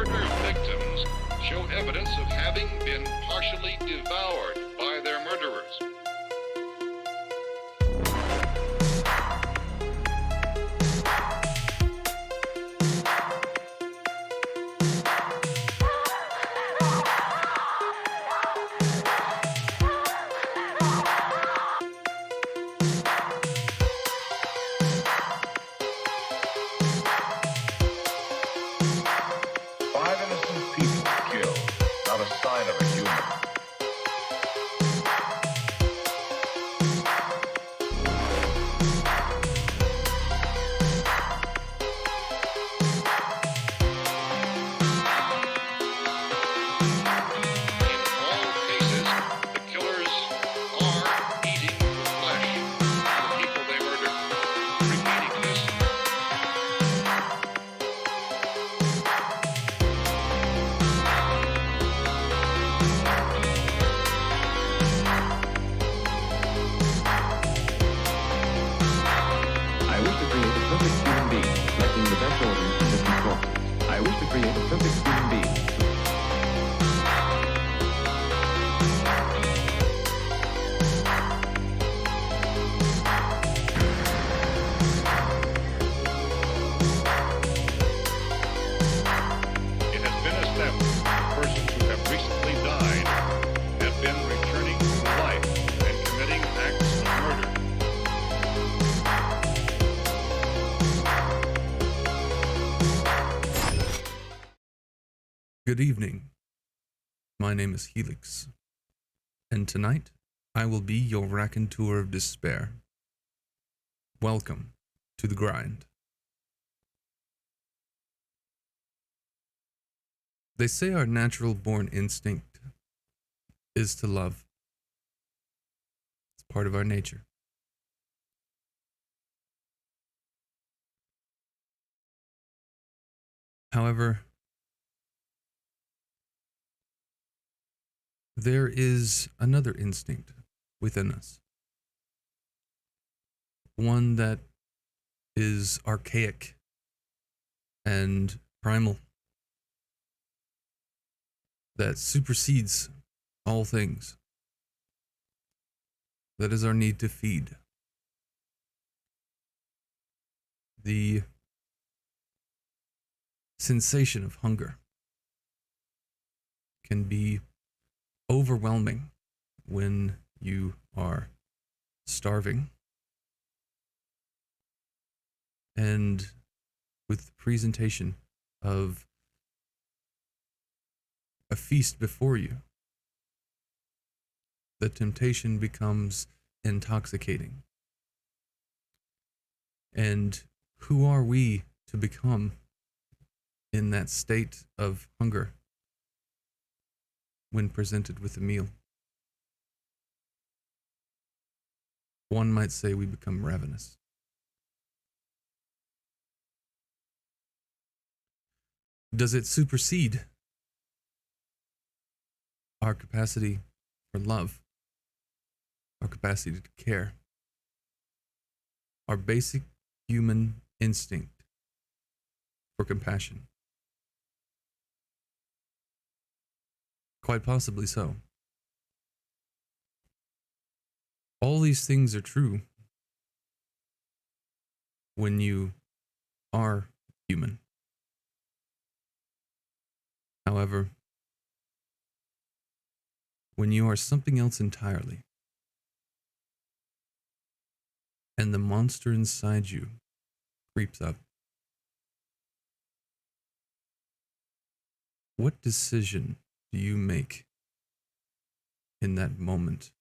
murder victims show evidence of having been partially devoured by their murderers. Good evening. My name is Helix, and tonight I will be your raconteur of despair. Welcome to the grind. They say our natural born instinct is to love. It's part of our nature. However, there is another instinct within us. One that is archaic and primal, that supersedes all things. That is our need to feed. The sensation of hunger can be overwhelming when you are starving, and with the presentation of a feast before you, the temptation becomes intoxicating. And who are we to become in that state of hunger when presented with a meal? One might say we become ravenous. Does it supersede our capacity for love, our capacity to care, our basic human instinct for compassion? Quite possibly so. All these things are true when you are human. However, when you are something else entirely, and the monster inside you creeps up, what decision do you make in that moment?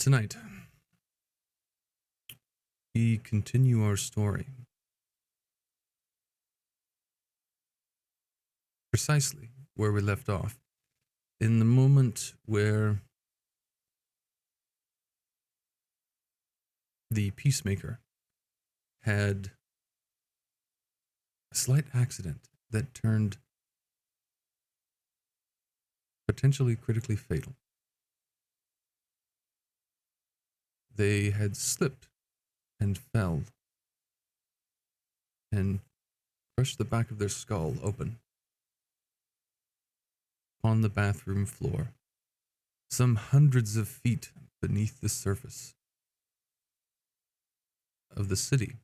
Tonight, we continue our story precisely where we left off, in the moment where the peacemaker had a slight accident that turned potentially critically fatal. They had slipped and fell and crushed the back of their skull open on the bathroom floor, some hundreds of feet beneath the surface of the city,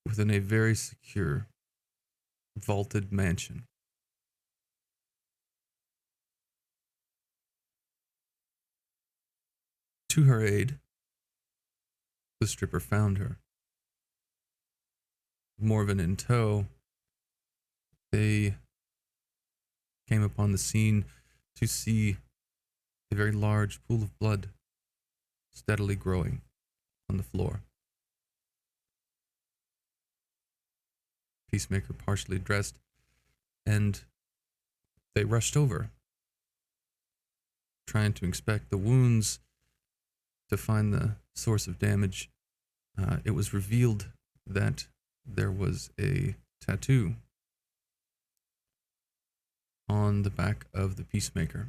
within a very secure, vaulted mansion. To her aid, the stripper found her. Morven in tow, they came upon the scene to see a very large pool of blood steadily growing on the floor. Peacemaker partially dressed, and they rushed over, trying to inspect the wounds to find the source of damage. It was revealed that there was a tattoo on the back of the peacemaker.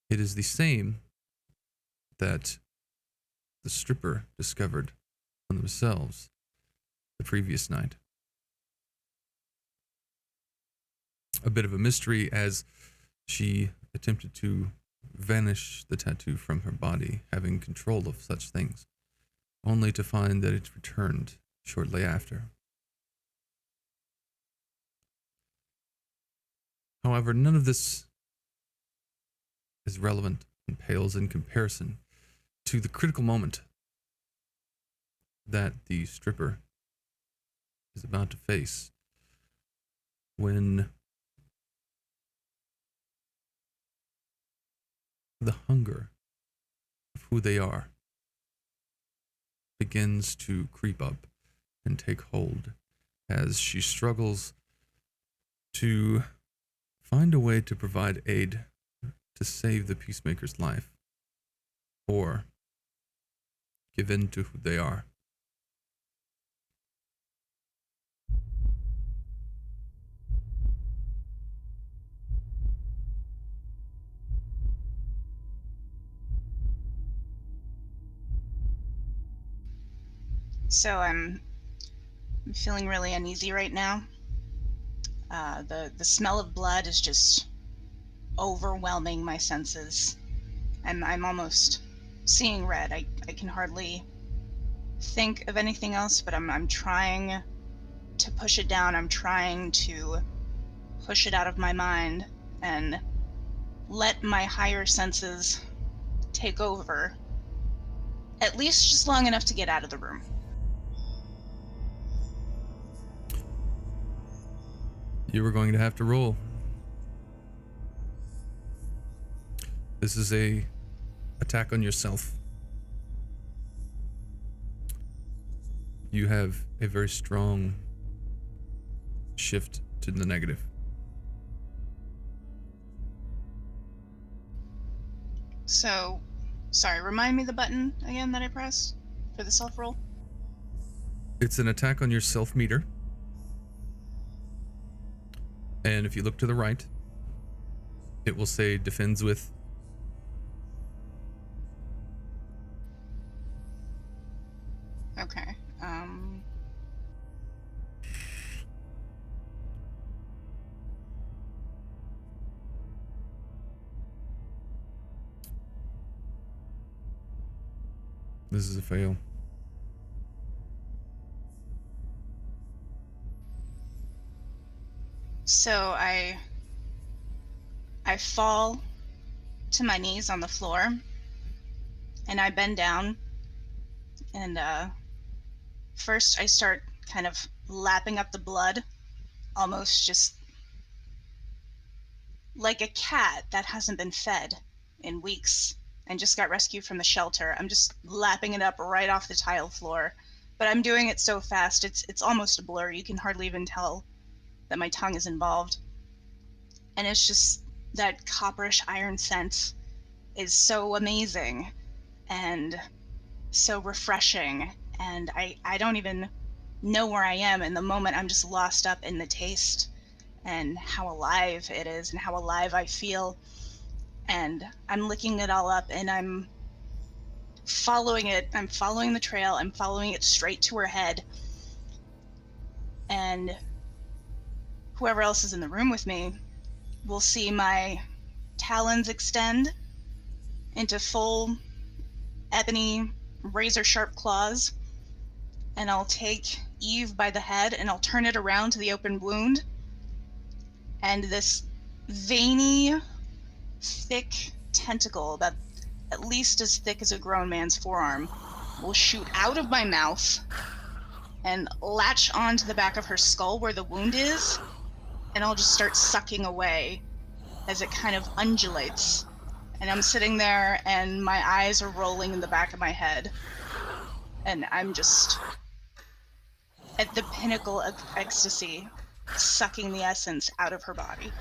It is the same that the stripper discovered on themselves the previous night. A bit of a mystery, as she attempted to vanish the tattoo from her body, having control of such things, only to find that it returned shortly after. However, none of this is relevant and pales in comparison to the critical moment that the stripper is about to face, when the hunger of who they are begins to creep up and take hold, as she struggles to find a way to provide aid to save the peacemaker's life, or give in to who they are. So I'm feeling really uneasy right now. The smell of blood is just overwhelming my senses. I'm almost seeing red. I can hardly think of anything else, but I'm trying to push it down. I'm trying to push it out of my mind and let my higher senses take over, at least just long enough to get out of the room. You were going to have to roll. This is a attack on yourself. You have a very strong shift to the negative. So, sorry, remind me the button again that I pressed for the self roll? It's an attack on your self meter. And if you look to the right, it will say defends with. Okay. This is a fail. So I fall to my knees on the floor, and I bend down, and first I start kind of lapping up the blood, almost just like a cat that hasn't been fed. in weeks and just got rescued from the shelter. I'm just lapping it up right off the tile floor. But I'm doing it so fast, it's almost a blur. You can hardly even tell that my tongue is involved. And it's just that copperish iron scent is so amazing and so refreshing. And I don't even know where I am in the moment. I'm just lost up in the taste and how alive it is and how alive I feel. And I'm licking it all up and I'm following it. I'm following the trail. I'm following it straight to her head. And whoever else is in the room with me will see my talons extend into full ebony razor sharp claws. And I'll take Eve by the head and I'll turn it around to the open wound. And this veiny, thick tentacle, about at least as thick as a grown man's forearm, will shoot out of my mouth and latch onto the back of her skull where the wound is, and I'll just start sucking away as it kind of undulates. And I'm sitting there and my eyes are rolling in the back of my head. And I'm just at the pinnacle of ecstasy, sucking the essence out of her body.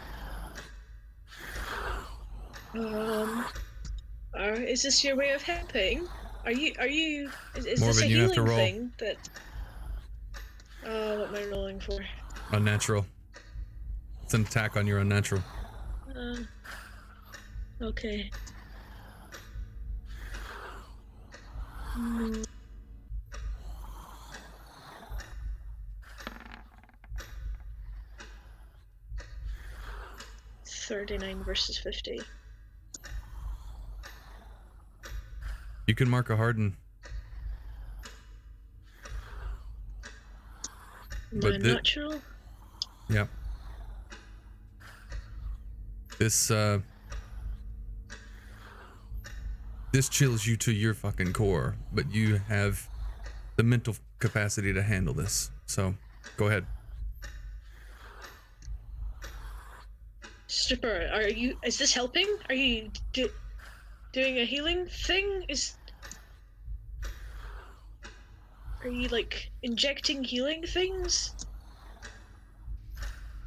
Is this your way of helping? Is Morven, this a you have to healing roll. thing that... what am I rolling for? Unnatural. It's an attack on your unnatural. Okay. Mm. 39 versus 50. You can mark a harden. My natural? Yeah. This chills you to your fucking core, but you have the mental capacity to handle this. So, go ahead. Stripper, is this helping? Are you doing a healing thing? Are you, like, injecting healing things?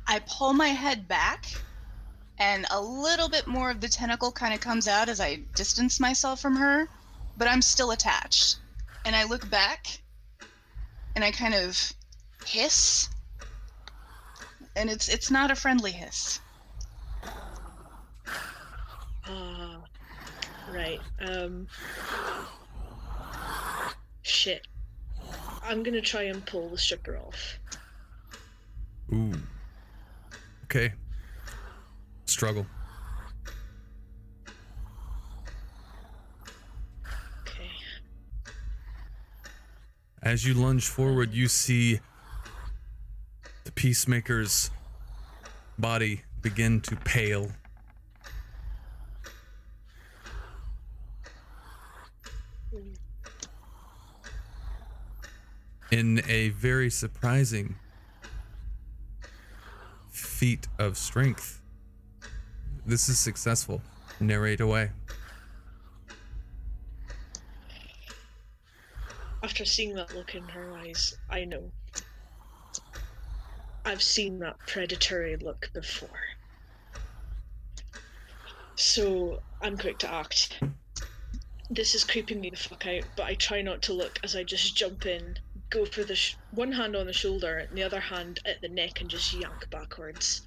I pull my head back, and a little bit more of the tentacle kind of comes out as I distance myself from her, but I'm still attached. And I look back, and I kind of hiss, and it's not a friendly hiss. Right. Shit. I'm gonna try and pull the stripper off. Ooh. Okay. Struggle. Okay. As you lunge forward, you see the Peacemaker's body begin to pale. In a very surprising feat of strength. This is successful. Narrate away. After seeing that look in her eyes, I know. I've seen that predatory look before. So, I'm quick to act. This is creeping me the fuck out, but I try not to look as I just jump in, go for the one hand on the shoulder and the other hand at the neck and just yank backwards.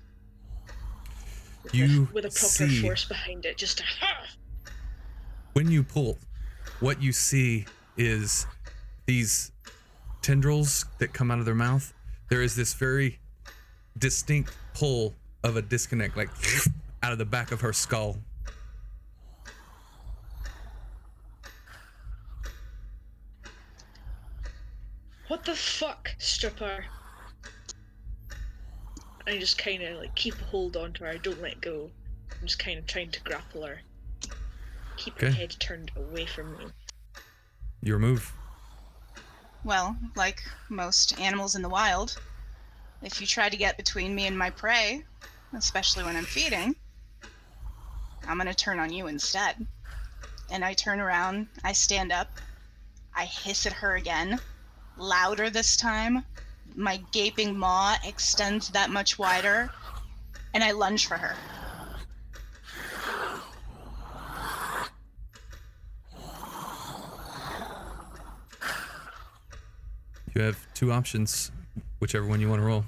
With a proper force behind it, just When you pull, what you see is these tendrils that come out of their mouth. There is this very distinct pull of a disconnect, like out of the back of her skull. What the fuck, stripper? I just kind of like keep a hold onto her. I don't let go. I'm just kind of trying to grapple her. Keep her head turned away from me. Your move. Well, like most animals in the wild, if you try to get between me and my prey, especially when I'm feeding, I'm gonna turn on you instead. And I turn around, I stand up, I hiss at her again, louder this time. My gaping maw extends that much wider, and I lunge for her. You have two options, whichever one you want to roll.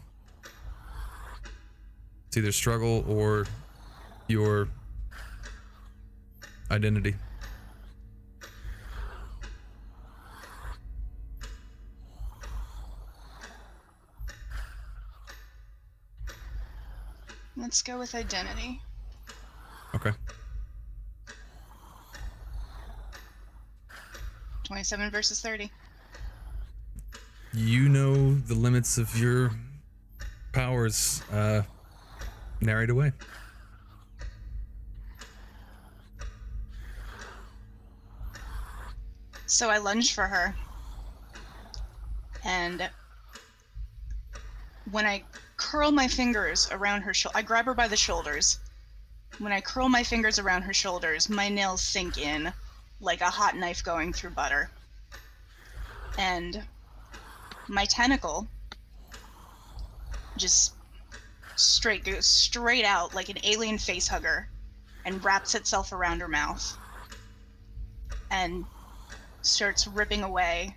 It's either struggle or your identity. Let's go with identity. Okay. 27 versus 30. You know the limits of your powers. Narrate away. So I lunge for her. And when I curl my fingers around her I grab her by the shoulders. When I curl my fingers around her shoulders, my nails sink in like a hot knife going through butter. And my tentacle just goes straight out like an alien face hugger and wraps itself around her mouth and starts ripping away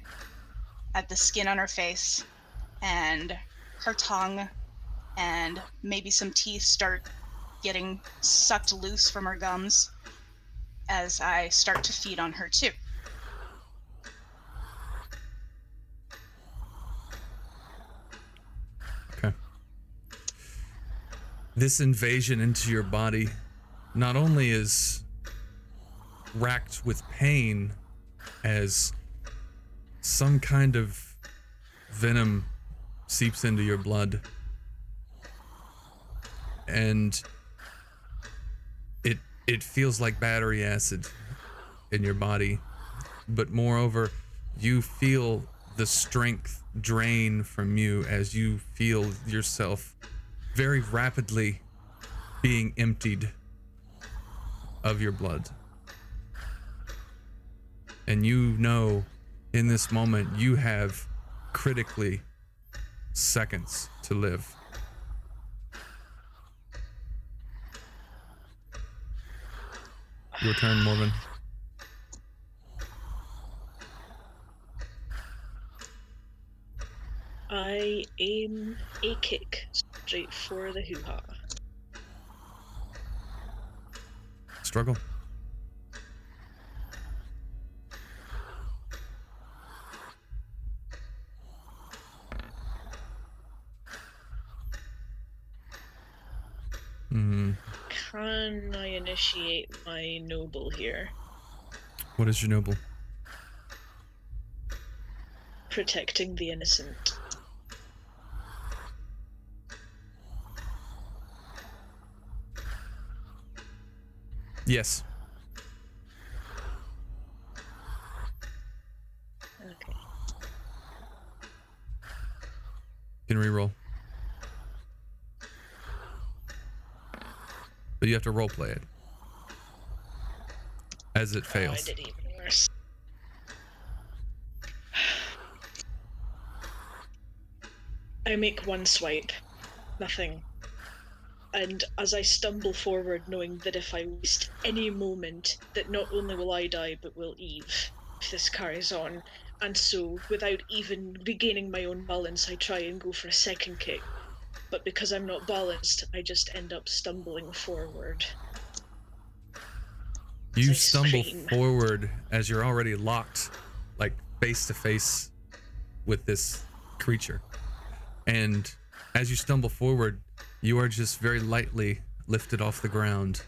at the skin on her face, and her tongue and maybe some teeth start getting sucked loose from her gums as I start to feed on her too. Okay. This invasion into your body not only is racked with pain as some kind of venom seeps into your blood, and it feels like battery acid in your body, but moreover, you feel the strength drain from you as you feel yourself very rapidly being emptied of your blood. And you know in this moment you have critically seconds to live. Your turn, Morven. I aim a kick straight for the hoo-ha. Struggle. Can I initiate my noble here? What is your noble? Protecting the innocent. Yes. Okay. You can reroll. But you have to roleplay it as it fails. I did even worse. I make one swipe. Nothing. And as I stumble forward, knowing that if I waste any moment, that not only will I die, but will Eve, if this carries on. And so, without even regaining my own balance, I try and go for a second kick. But because I'm not balanced, I just end up stumbling forward. You stumble forward as you're already locked, like face to face with this creature. And as you stumble forward, you are just very lightly lifted off the ground.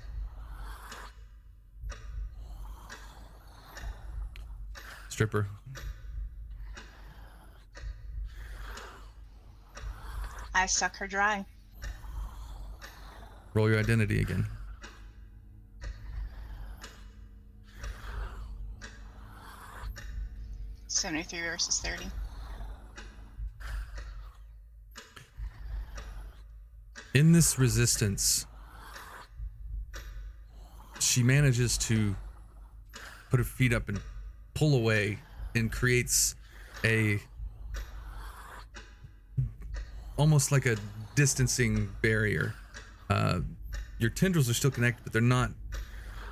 Stripper. I suck her dry. Roll your identity again. $73 versus 30. In this resistance, she manages to put her feet up and pull away and creates a almost like a distancing barrier. Your tendrils are still connected, but they're not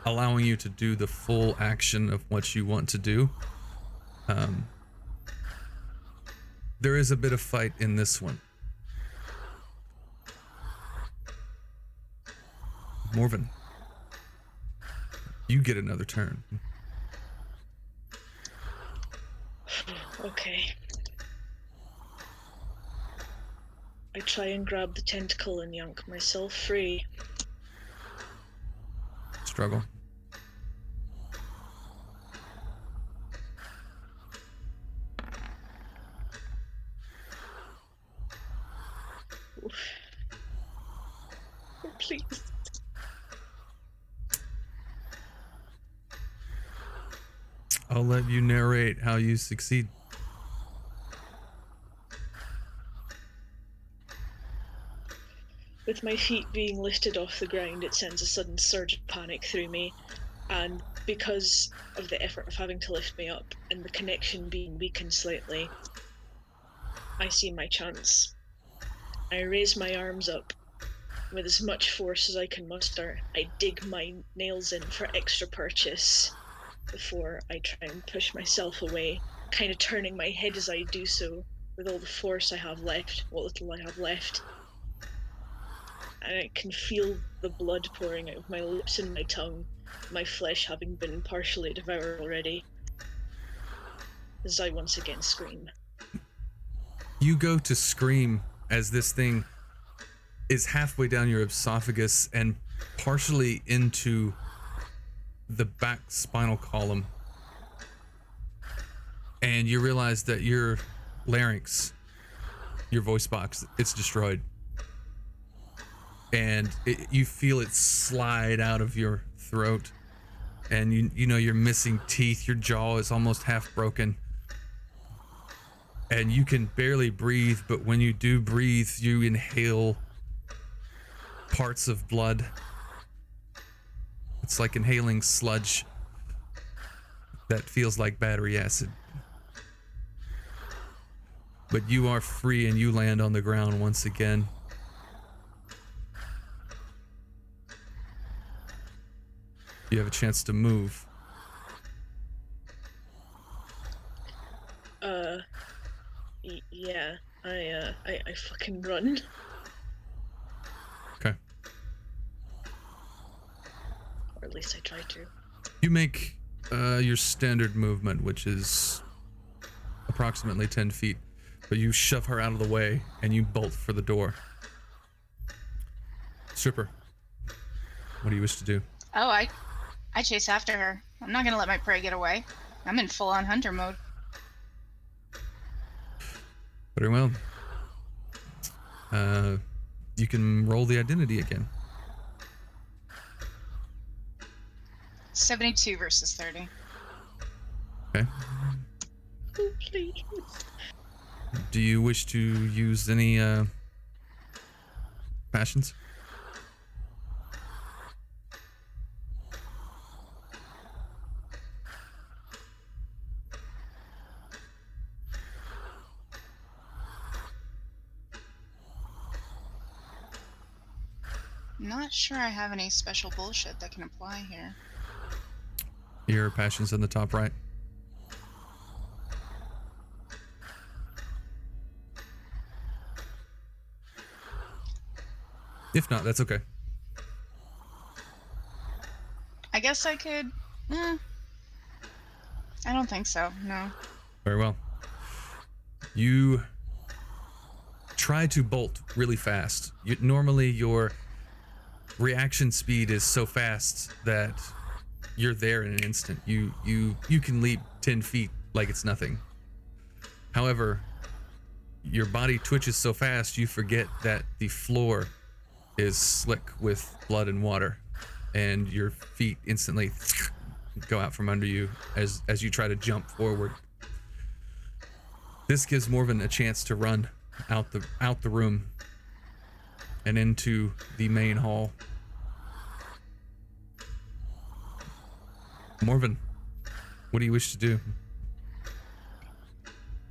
allowing you to do the full action of what you want to do. There is a bit of fight in this one. Morven, you get another turn. Okay. I try and grab the tentacle and yank myself free. Struggle. Oof. Oh, please. I'll let you narrate how you succeed. With my feet being lifted off the ground, it sends a sudden surge of panic through me, and because of the effort of having to lift me up and the connection being weakened slightly, I see my chance. I raise my arms up. With as much force as I can muster, I dig my nails in for extra purchase before I try and push myself away, kind of turning my head as I do so with all the force I have left, what little I have left. And I can feel the blood pouring out of my lips and my tongue, my flesh having been partially devoured already, as I once again scream. You go to scream as this thing is halfway down your esophagus and partially into the back spinal column. And you realize that your larynx, your voice box, it's destroyed. And you feel it slide out of your throat. And you know you're missing teeth. Your jaw is almost half broken. And you can barely breathe, but when you do breathe, you inhale parts of blood. It's like inhaling sludge that feels like battery acid. But you are free and you land on the ground once again. You have a chance to move. Yeah, I fucking run. Okay. Or at least I try to. You make your standard movement, which is approximately 10 feet, but you shove her out of the way and you bolt for the door. Stripper, what do you wish to do? Oh, I chase after her. I'm not gonna let my prey get away. I'm in full-on hunter mode. Very well. You can roll the identity again. 72 versus 30. Okay. Oh, please. Do you wish to use any passions? Not sure I have any special bullshit that can apply here. Your passions in the top right. If not, that's okay. I guess I could... I don't think so, no. Very well. You try to bolt really fast. Normally your reaction speed is so fast that you're there in an instant. You can leap 10 feet like it's nothing. However, your body twitches so fast you forget that the floor is slick with blood and water, and your feet instantly go out from under you as you try to jump forward. This gives Morven a chance to run out the room and into the main hall. Morven, what do you wish to do?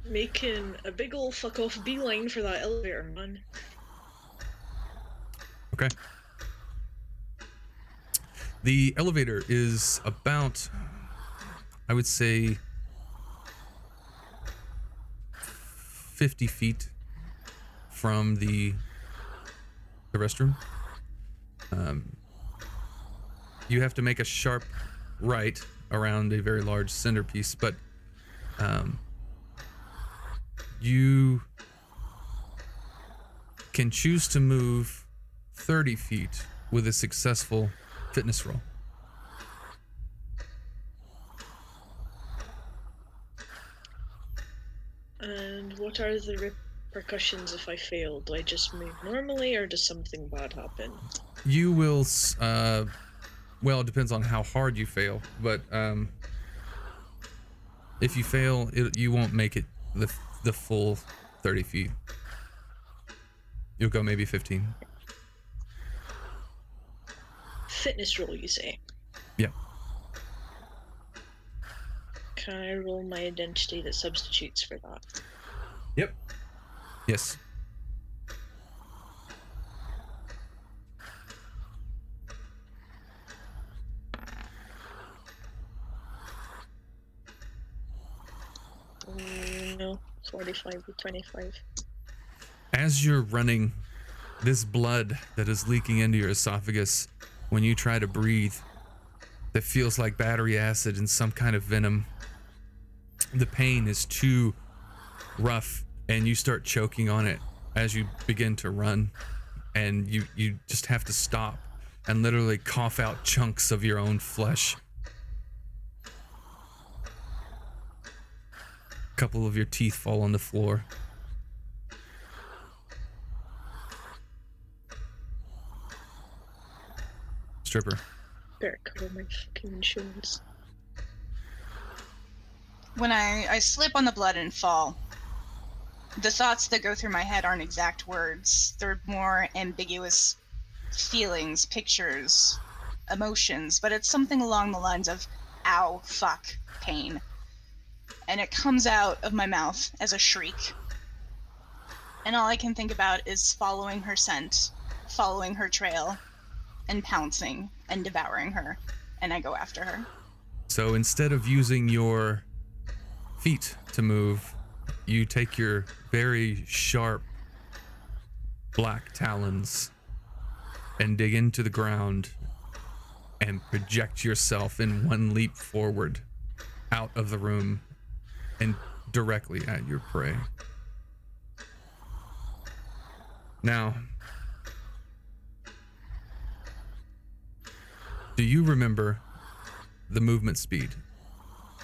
Making a big ol' fuck off beeline for that elevator, man. Okay. The elevator is about, I would say, 50 feet from the restroom. You have to make a sharp right around a very large centerpiece, but you can choose to move 30 feet with a successful fitness roll. And what are the repercussions if I fail? Do I just move normally, or does something bad happen? You will, well, it depends on how hard you fail, but if you fail, you won't make it the full 30 feet. You'll go maybe 15. Fitness roll, you say? Yeah. Can I roll my identity that substitutes for that? Yep. Yes. No, 45 to 25. As you're running, this blood that is leaking into your esophagus when you try to breathe, that feels like battery acid and some kind of venom. The pain is too rough, and you start choking on it as you begin to run, and you just have to stop and literally cough out chunks of your own flesh. A couple of your teeth fall on the floor. Stripper. Better cover my fucking insurance. When I slip on the blood and fall, the thoughts that go through my head aren't exact words. They're more ambiguous feelings, pictures, emotions, but it's something along the lines of, ow, fuck, pain. And it comes out of my mouth as a shriek. And all I can think about is following her scent, following her trail, and pouncing and devouring her. And I go after her. So instead of using your feet to move, you take your very sharp black talons and dig into the ground and project yourself in one leap forward out of the room and directly at your prey. Now, do you remember the movement speed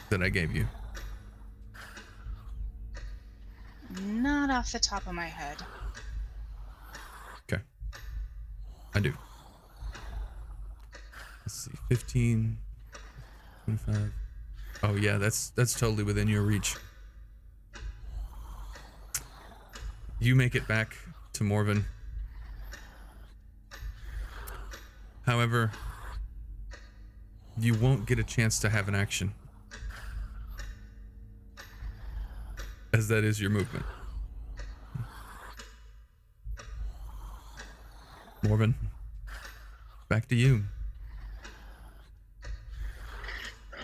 that I gave you? Not off the top of my head. Okay. I do. Let's see. 15, 25. Oh yeah, that's totally within your reach. You make it back to Morven. However, you won't get a chance to have an action, as that is your movement. Morven, back to you.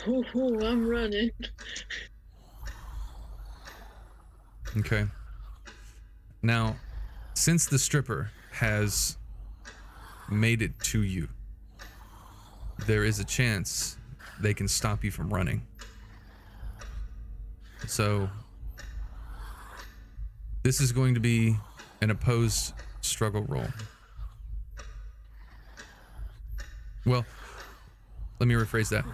Oh, I'm running. Okay. Now, since the stripper has made it to you, there is a chance they can stop you from running. So, this is going to be an opposed struggle roll. Well, let me rephrase that.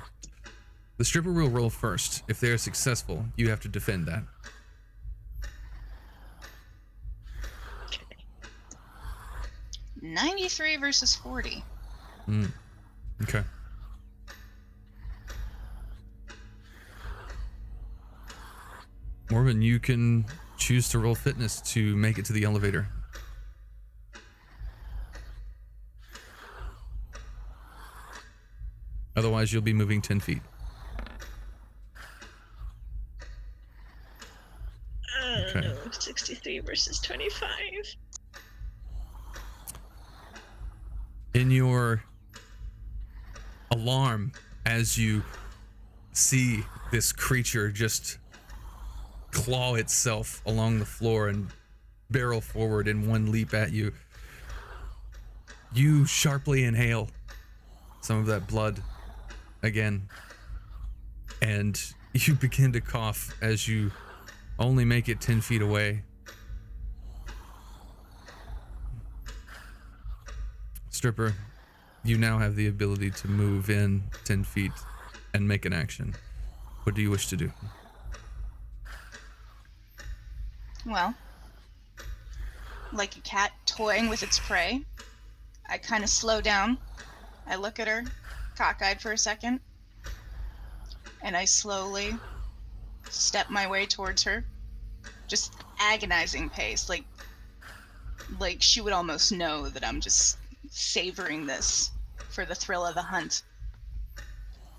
The stripper will roll first. If they are successful, you have to defend that. Okay. 93 versus 40. Okay. Morven, you can choose to roll fitness to make it to the elevator. Otherwise, you'll be moving 10 feet. 53 versus 25. In your alarm, as you see this creature just claw itself along the floor and barrel forward in one leap at you, you sharply inhale some of that blood again, and you begin to cough as you only make it 10 feet away. Stripper, you now have the ability to move in 10 feet and make an action. What do you wish to do? Well, like a cat toying with its prey, I kind of slow down. I look at her, cockeyed for a second, and I slowly step my way towards her. Just agonizing pace, like she would almost know that I'm just savoring this for the thrill of the hunt.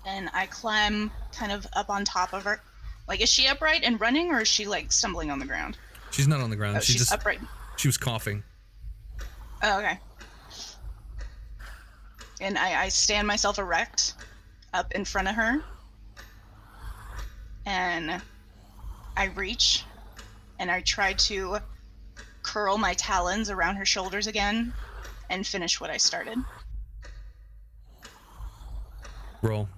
And I climb kind of up on top of her. Like, is she upright and running, or is she like stumbling on the ground? She's not on the ground. Oh, she's upright. She was coughing. Oh, okay. And I stand myself erect up in front of her. And I reach and I try to curl my talons around her shoulders again and finish what I started. Roll.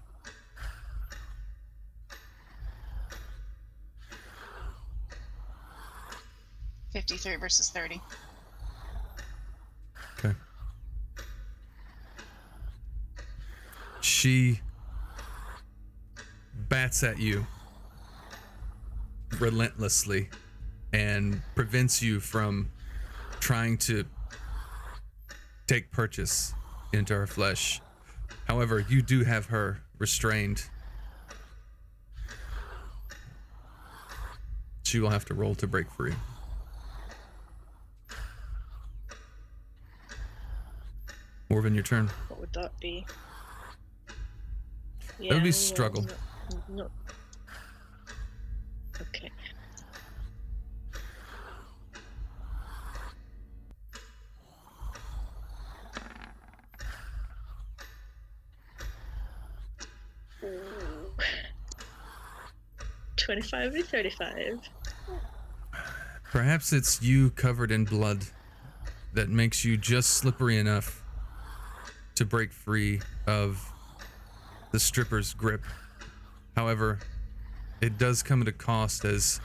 $53 versus $30. Okay. She bats at you relentlessly and prevents you from trying to take purchase into her flesh. However, you do have her restrained. She will have to roll to break free. Morven, your turn. What would that be? That would be struggle. No. Okay. Ooh. 25 or 35. Perhaps it's you covered in blood that makes you just slippery enough to break free of the stripper's grip. However, it does come at a cost, as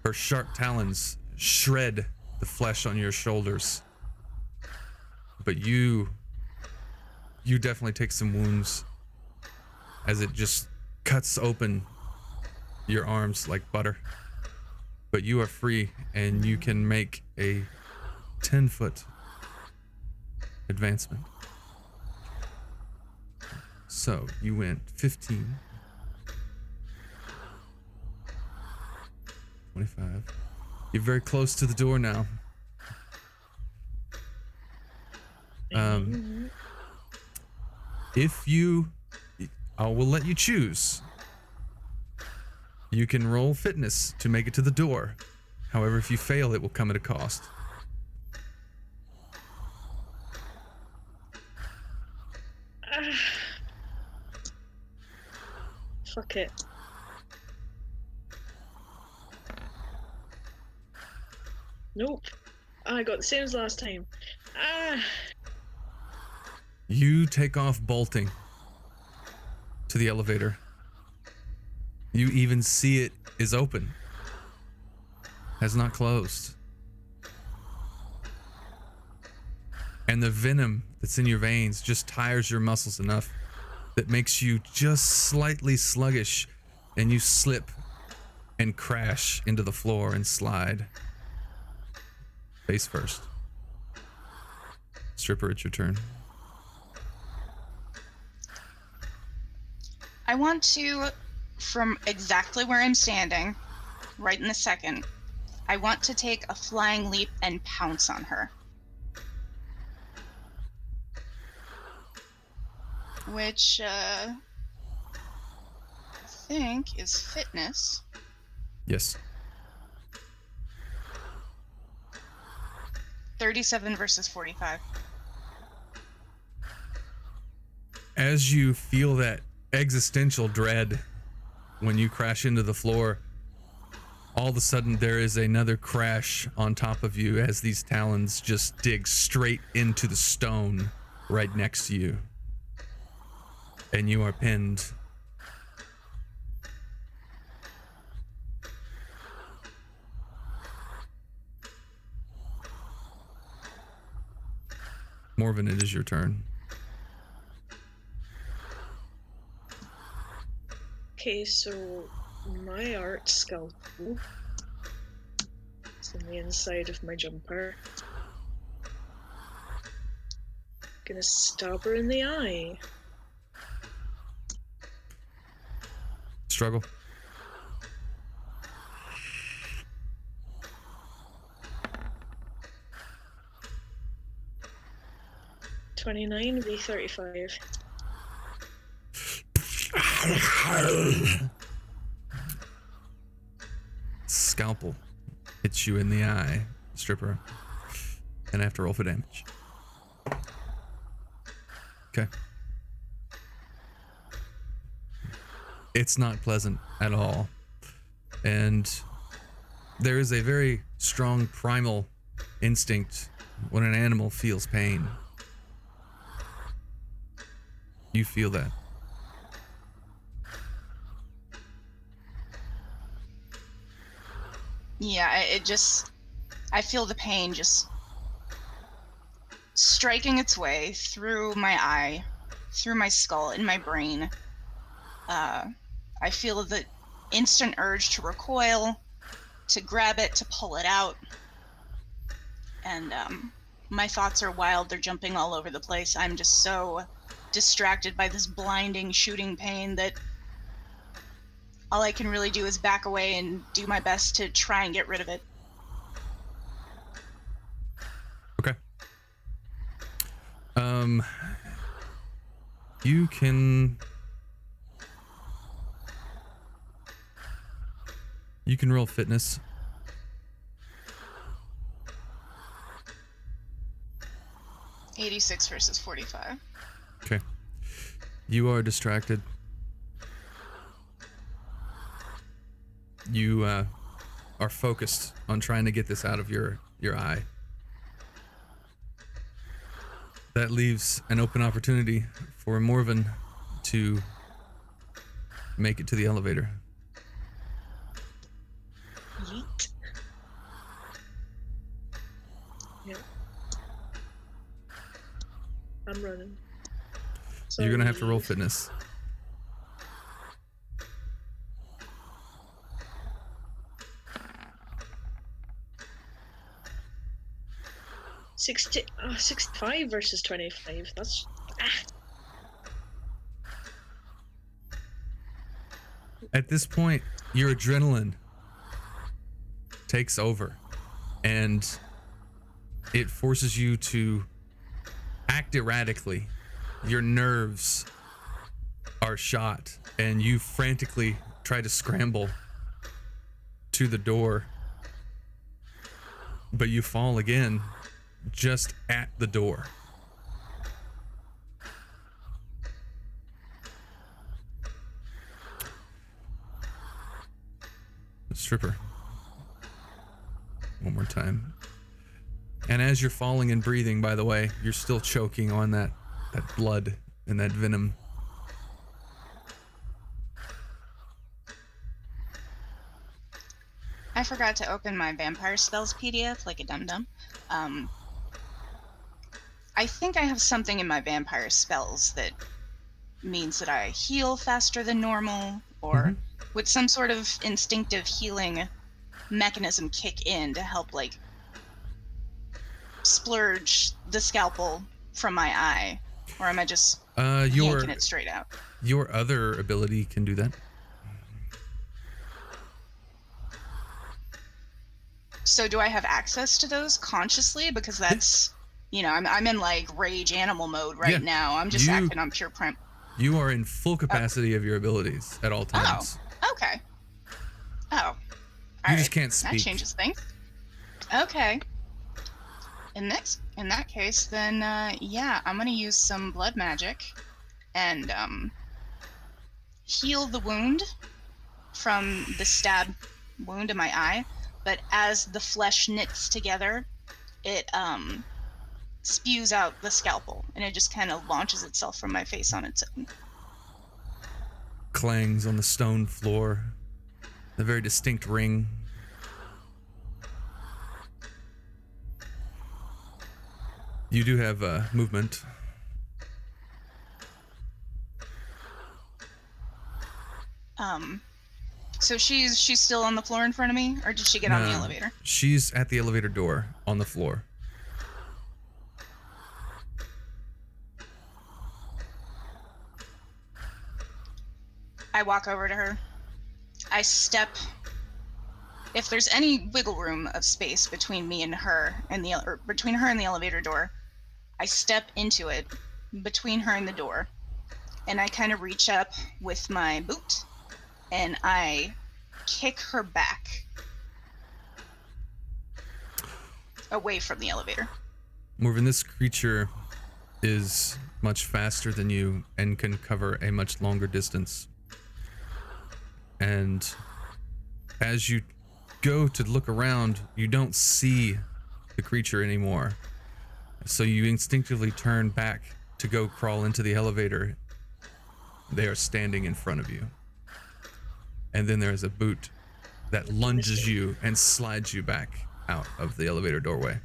her sharp talons shred the flesh on your shoulders. But you definitely take some wounds as it just cuts open your arms like butter. But you are free, and you can make a 10-foot advancement. So you went 15, 25. You're very close to the door now. If you, I will let you choose. You can roll fitness to make it to the door. However, if you fail, it will come at a cost. Fuck it. Nope. I got the same as last time. You take off bolting to the elevator. You even see it is open. Has not closed. And the venom that's in your veins just tires your muscles enough that makes you just slightly sluggish, and you slip and crash into the floor and slide. Face first. Stripper, it's your turn. I want to, from exactly where I'm standing, right in the second, I want to take a flying leap and pounce on her. Which, I think is fitness. Yes. 37 versus 45. As you feel that existential dread when you crash into the floor, all of a sudden there is another crash on top of you as these talons just dig straight into the stone right next to you. And you are pinned. Morven, it is your turn. Okay, so my art scalpel is on the inside of my jumper. Gonna stab her in the eye. Struggle. $29 v$35. Scalpel hits you in the eye, stripper, and I have to roll for damage. Okay. It's not pleasant at all, and there is a very strong primal instinct when an animal feels pain. You feel that. Yeah, I feel the pain just striking its way through my eye, through my skull, in my brain. I feel the instant urge to recoil, to grab it, to pull it out. And my thoughts are wild. They're jumping all over the place. I'm just so distracted by this blinding, shooting pain that all I can really do is back away and do my best to try and get rid of it. Okay. You can roll fitness. $86 versus $45. Okay. You are distracted. You are focused on trying to get this out of your eye. That leaves an open opportunity for Morven to make it to the elevator. Yeet. Yep. I'm running. You're gonna have to roll Sorry. fitness. – 65 versus 25. That's At this point, your adrenaline takes over, and it forces you to act erratically. Your nerves are shot, and you frantically try to scramble to the door, but you fall again just at the door. Stripper. One more time. And as you're falling and breathing, by the way, you're still choking on that blood and that venom. I forgot to open my vampire spells PDF like a dum-dum. I think I have something in my vampire spells that means that I heal faster than normal, or would some sort of instinctive healing mechanism kick in to help, like, splurge the scalpel from my eye? Or am I just yanking it straight out? Your other ability can do that. So do I have access to those consciously? Because that's, I'm in like rage animal mode right now. I'm just acting on pure prime. You are in full capacity of your abilities at all times. Oh, okay. Oh, you just can't speak. That changes things. Okay. In that case, then yeah, I'm gonna use some blood magic and heal the wound from the stab wound in my eye. But as the flesh knits together, it spews out the scalpel, and it just kind of launches itself from my face on its own. Clangs on the stone floor. A very distinct ring. You do have movement. So she's still on the floor in front of me, or did she get on the No, elevator? She's at the elevator door on the floor. I walk over to her. I step. If there's any wiggle room of space between me and her or between her and the elevator door, I step into it between her and the door, and I kind of reach up with my boot, and I kick her back away from the elevator. Morven, this creature is much faster than you and can cover a much longer distance. And as you go to look around, you don't see the creature anymore. So you instinctively turn back to go crawl into the elevator. They are standing in front of you. And then there's a boot that lunges you and slides you back out of the elevator doorway.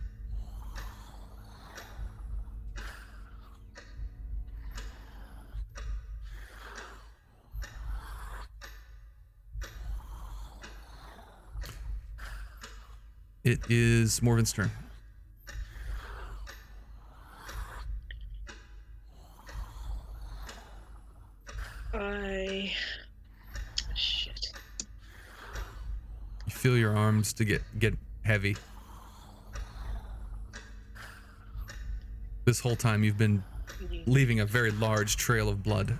It is Morven's turn. Shit. You feel your arms to get heavy. This whole time you've been leaving a very large trail of blood.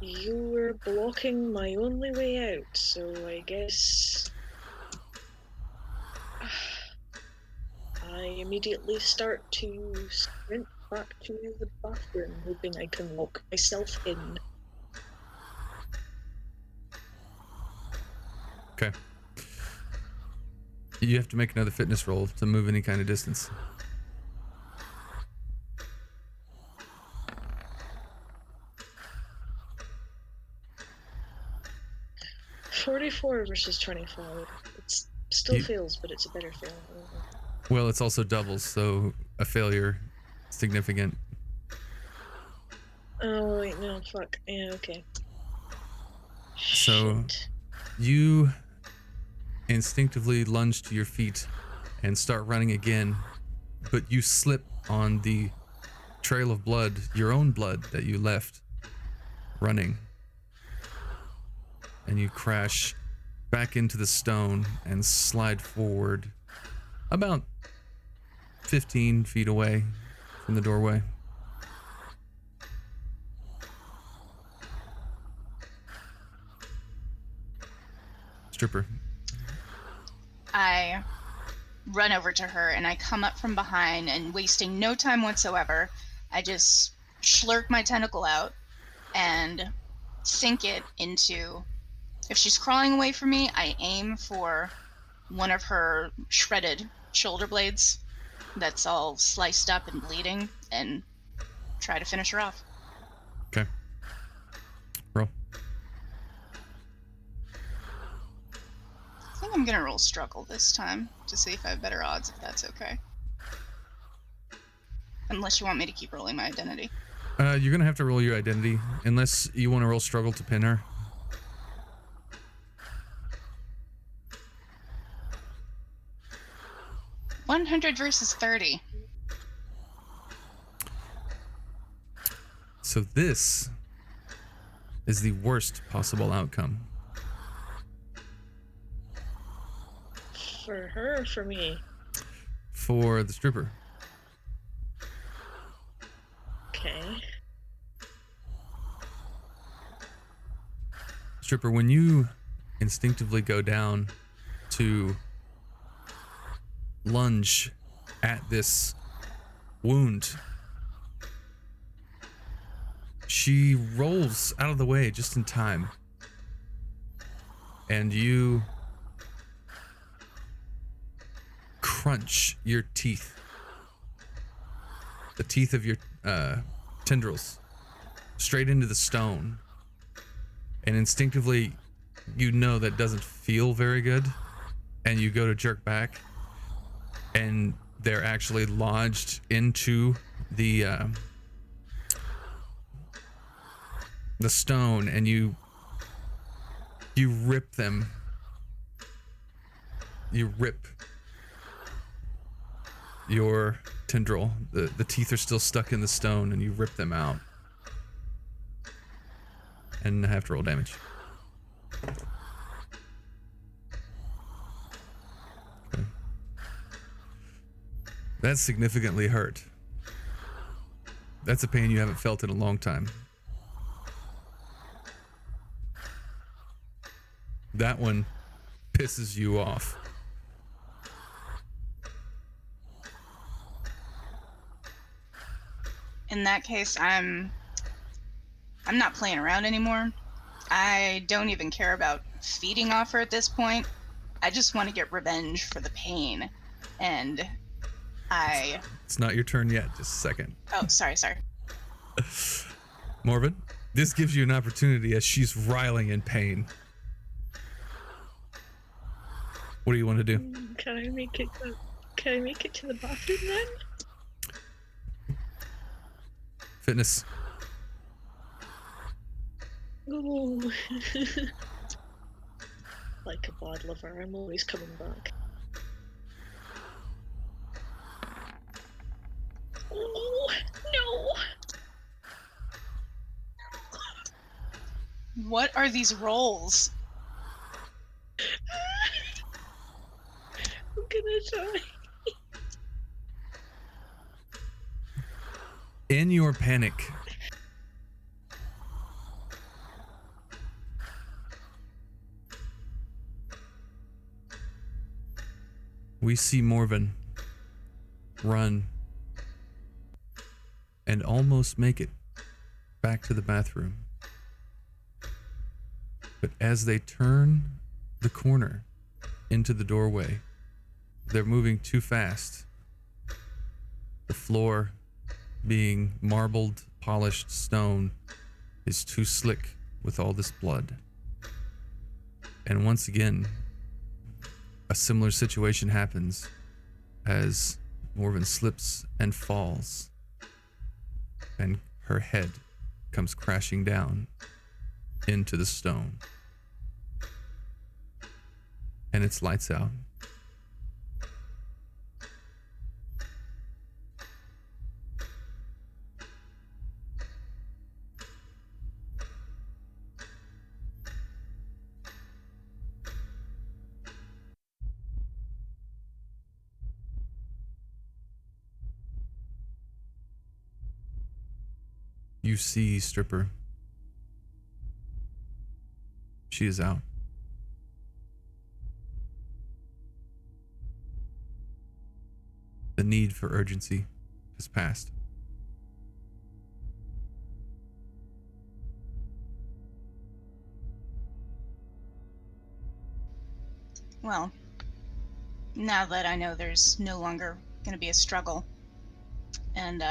You were blocking my only way out, so I guess I immediately start to sprint back to the bathroom, hoping I can lock myself in. Okay. You have to make another fitness roll to move any kind of distance. $44 versus 25. It still fails, but it's a better fail. Well, it's also doubles, so a failure significant. Oh wait, no, fuck. Yeah, okay. So Shit. you instinctively lunge to your feet and start running again, but you slip on the trail of blood, your own blood that you left running. And you crash back into the stone and slide forward about 15 feet away from the doorway. Stripper. I run over to her and I come up from behind, and wasting no time whatsoever, I just slurp my tentacle out and sink it into... If she's crawling away from me, I aim for one of her shredded shoulder blades that's all sliced up and bleeding, and try to finish her off. Okay. Roll. I think I'm gonna roll struggle this time to see if I have better odds, if that's okay. Unless you want me to keep rolling my identity. You're gonna have to roll your identity, unless you want to roll struggle to pin her. 100 versus 30. So this is the worst possible outcome. For her or for me? For the stripper. Okay. Stripper, when you instinctively go down to lunge at this wound, she rolls out of the way just in time. And you crunch your teeth, the teeth of your tendrils, straight into the stone. And instinctively, you know that doesn't feel very good. And you go to jerk back, and they're actually lodged into the stone, and you rip them. You rip your tendril. The teeth are still stuck in the stone, and you rip them out. And I have to roll damage. Okay. That's significantly hurt. That's a pain you haven't felt in a long time. That one pisses you off. In that case, I'm not playing around anymore. I don't even care about feeding off her at this point. I just want to get revenge for the pain. And It's not your turn yet, just a second. Oh, sorry. Morven, this gives you an opportunity as she's writhing in pain. What do you want to do? Can I make it to the bathroom then? Fitness. Oh. Like a bad lover, I'm always coming back. Oh, no! What are these rolls? I'm gonna die. In your panic, we see Morven run and almost make it back to the bathroom. But as they turn the corner into the doorway, they're moving too fast. The floor, being marbled, polished stone, is too slick with all this blood. And once again, a similar situation happens as Morven slips and falls, and her head comes crashing down into the stone. And it's lights out. You see Stripper. She is out. The need for urgency has passed. Well, now that I know there's no longer going to be a struggle, and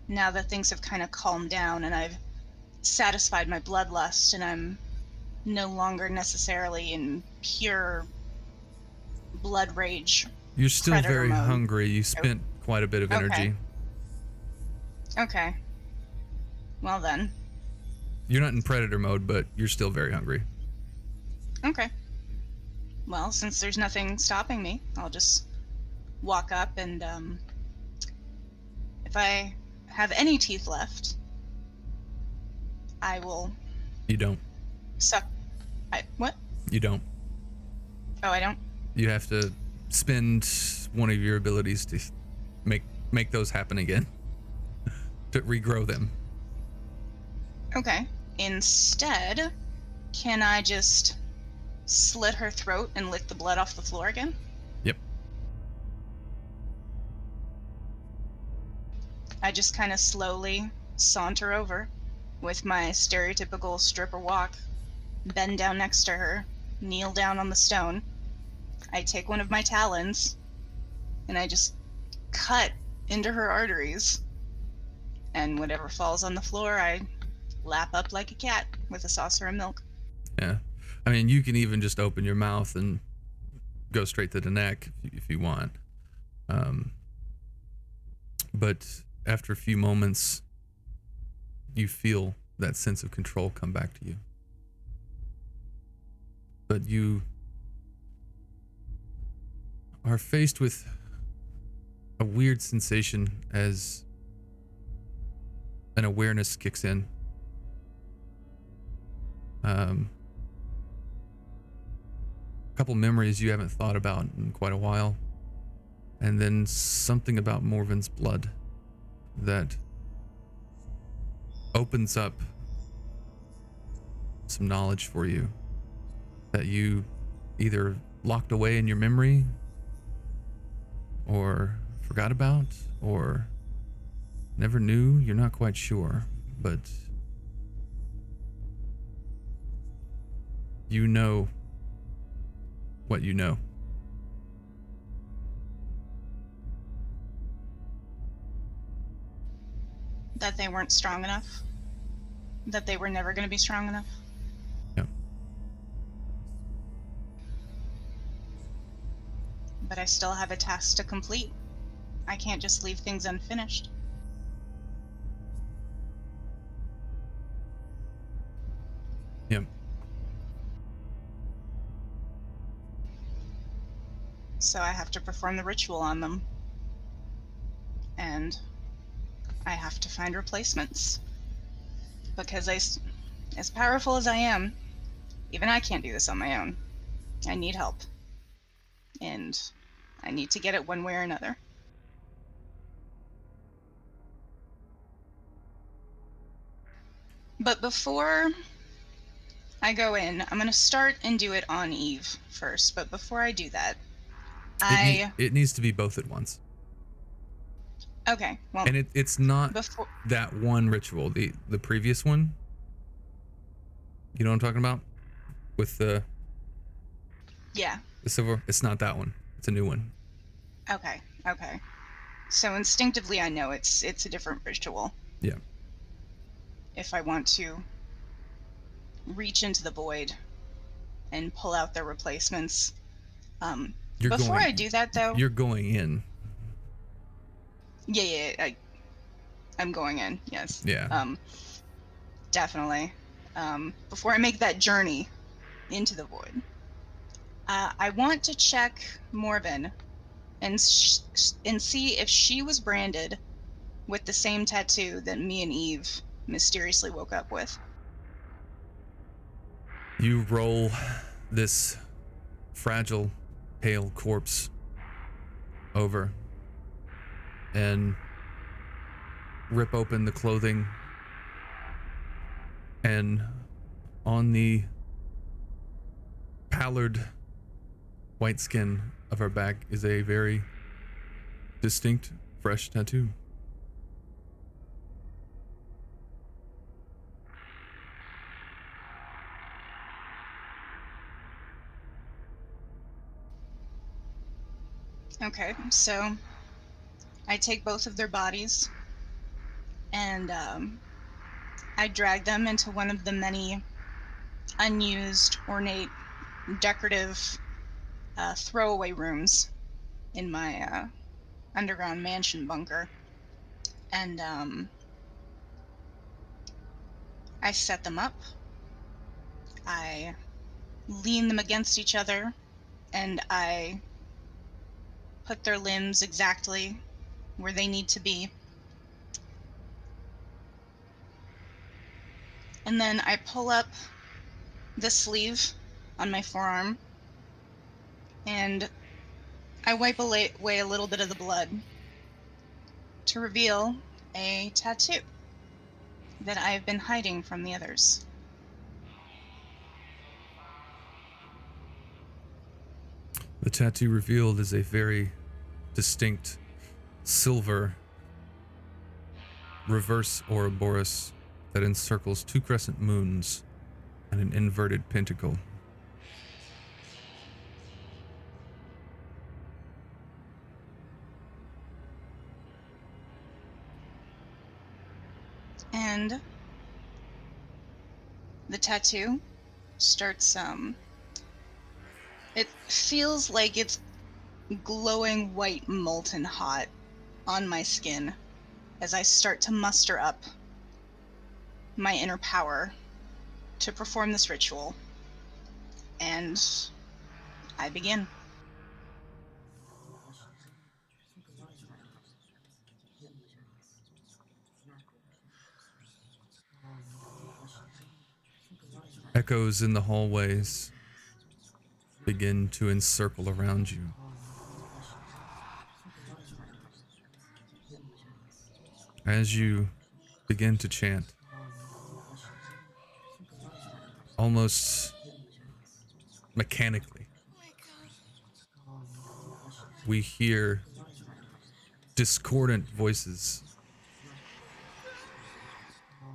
now that things have kind of calmed down and I've satisfied my bloodlust and I'm no longer necessarily in pure blood rage. You're still Predator very mode. hungry. You spent quite a bit of energy. Okay. Well then. You're not in predator mode, but you're still very hungry. Okay. Well, since there's nothing stopping me, I'll just walk up and if I have any teeth left, I will You don't. suck. What? You don't. Oh, I don't? You have to spend one of your abilities to make those happen again. To regrow them. Okay. Instead, can I just slit her throat and lick the blood off the floor again? Yep. I just kind of slowly saunter over with my stereotypical stripper walk, bend down next to her, kneel down on the stone. I take one of my talons and I just cut into her arteries. And whatever falls on the floor, I lap up like a cat with a saucer of milk. Yeah. I mean, you can even just open your mouth and go straight to the neck if you want. But after a few moments, you feel that sense of control come back to you. But you are faced with a weird sensation as an awareness kicks in. A couple memories you haven't thought about in quite a while. And then something about Morven's blood that opens up some knowledge for you that you either locked away in your memory or forgot about or never knew. You're not quite sure, but you know what you know. That they weren't strong enough. That they were never going to be strong enough. Yeah. But I still have a task to complete. I can't just leave things unfinished. Yeah. So I have to perform the ritual on them. And I have to find replacements. Because as powerful as I am, even I can't do this on my own. I need help. And I need to get it one way or another. But before I go in, I'm going to start and do it on Eve first. But before I do that, It needs to be both at once. Okay, well... And it's not before... that one ritual. The previous one, you know what I'm talking about? With the... Yeah. The silver, it's not that one. It's a new one. Okay. So instinctively I know it's a different ritual. Yeah. If I want to reach into the void and pull out their replacements. Before I do that, though... You're going in. Yeah, I'm going in, yes. Yeah. Definitely. Before I make that journey into the void, I want to check Morven and see if she was branded with the same tattoo that me and Eve mysteriously woke up with. You roll this fragile, pale corpse over and rip open the clothing, and on the pallid white skin of her back is a very distinct, fresh tattoo. Okay, so I take both of their bodies and I drag them into one of the many unused, ornate, decorative throwaway rooms in my underground mansion bunker. And I set them up. I lean them against each other, and I put their limbs exactly where they need to be. And then I pull up the sleeve on my forearm, and I wipe away a little bit of the blood to reveal a tattoo that I have been hiding from the others. The tattoo revealed is a very distinct silver reverse Ouroboros that encircles 2 crescent moons and an inverted pentacle. And the tattoo starts, it feels like it's glowing white molten hot on my skin as I start to muster up my inner power to perform this ritual. And I begin. Echoes in the hallways begin to encircle around you. As you begin to chant, almost mechanically, we hear discordant voices,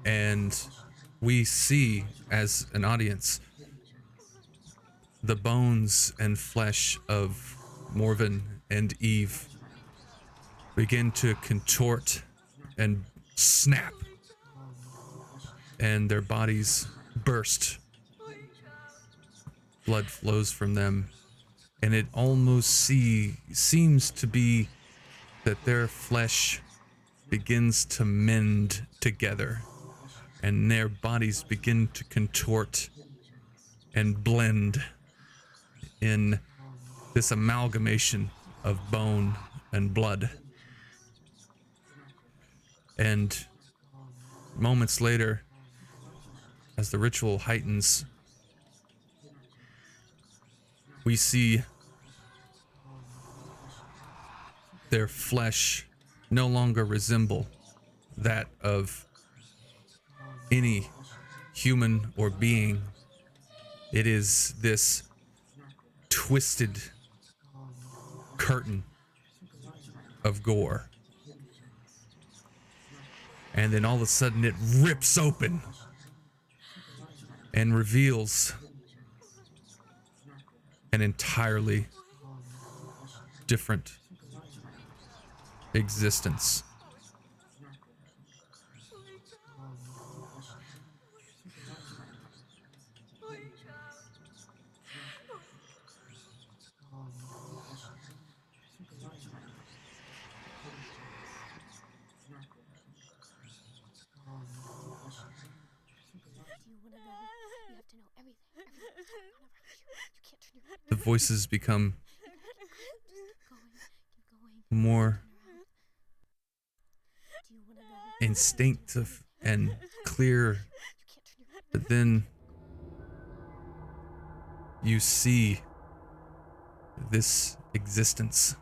and we see, as an audience, the bones and flesh of Morven and Eve begin to contort and snap, and their bodies burst. Blood flows from them, and it almost seems to be that their flesh begins to mend together, and their bodies begin to contort and blend in this amalgamation of bone and blood. And moments later, as the ritual heightens, we see their flesh no longer resemble that of any human or being. It is this twisted curtain of gore. And then all of a sudden it rips open and reveals an entirely different existence. The voices become more instinctive and clear, but then you see this existence,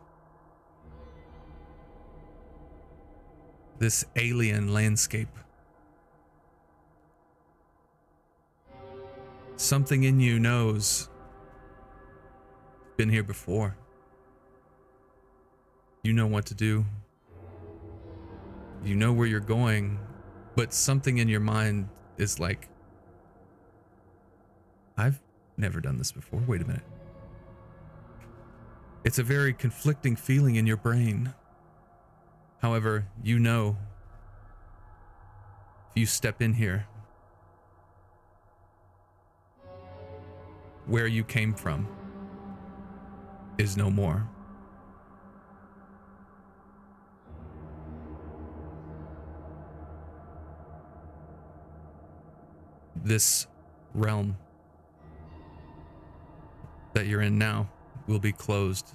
this alien landscape. Something in you knows, been here before. You know what to do. You know where you're going, but something in your mind is like, I've never done this before. Wait a minute. It's a very conflicting feeling in your brain. However, you know, if you step in here, where you came from is no more. This realm that you're in now will be closed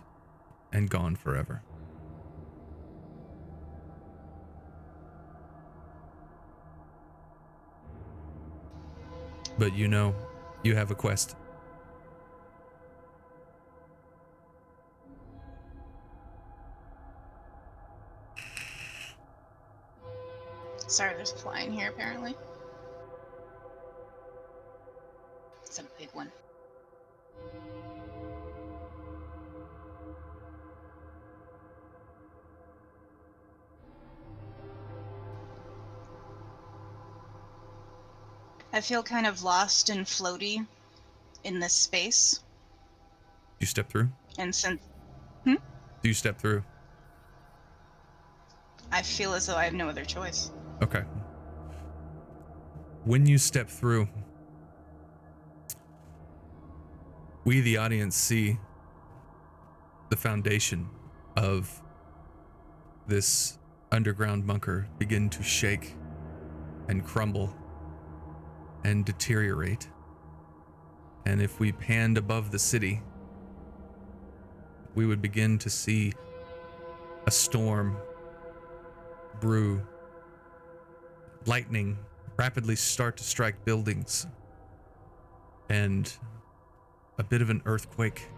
and gone forever. But you know, you have a quest. Sorry, there's a fly in here apparently. It's a big one. I feel kind of lost and floaty in this space. You step through? And since Do you step through? I feel as though I have no other choice. Okay. When you step through, we, the audience, see the foundation of this underground bunker begin to shake and crumble and deteriorate. And if we panned above the city, we would begin to see a storm brew, lightning rapidly start to strike buildings, and a bit of an earthquake,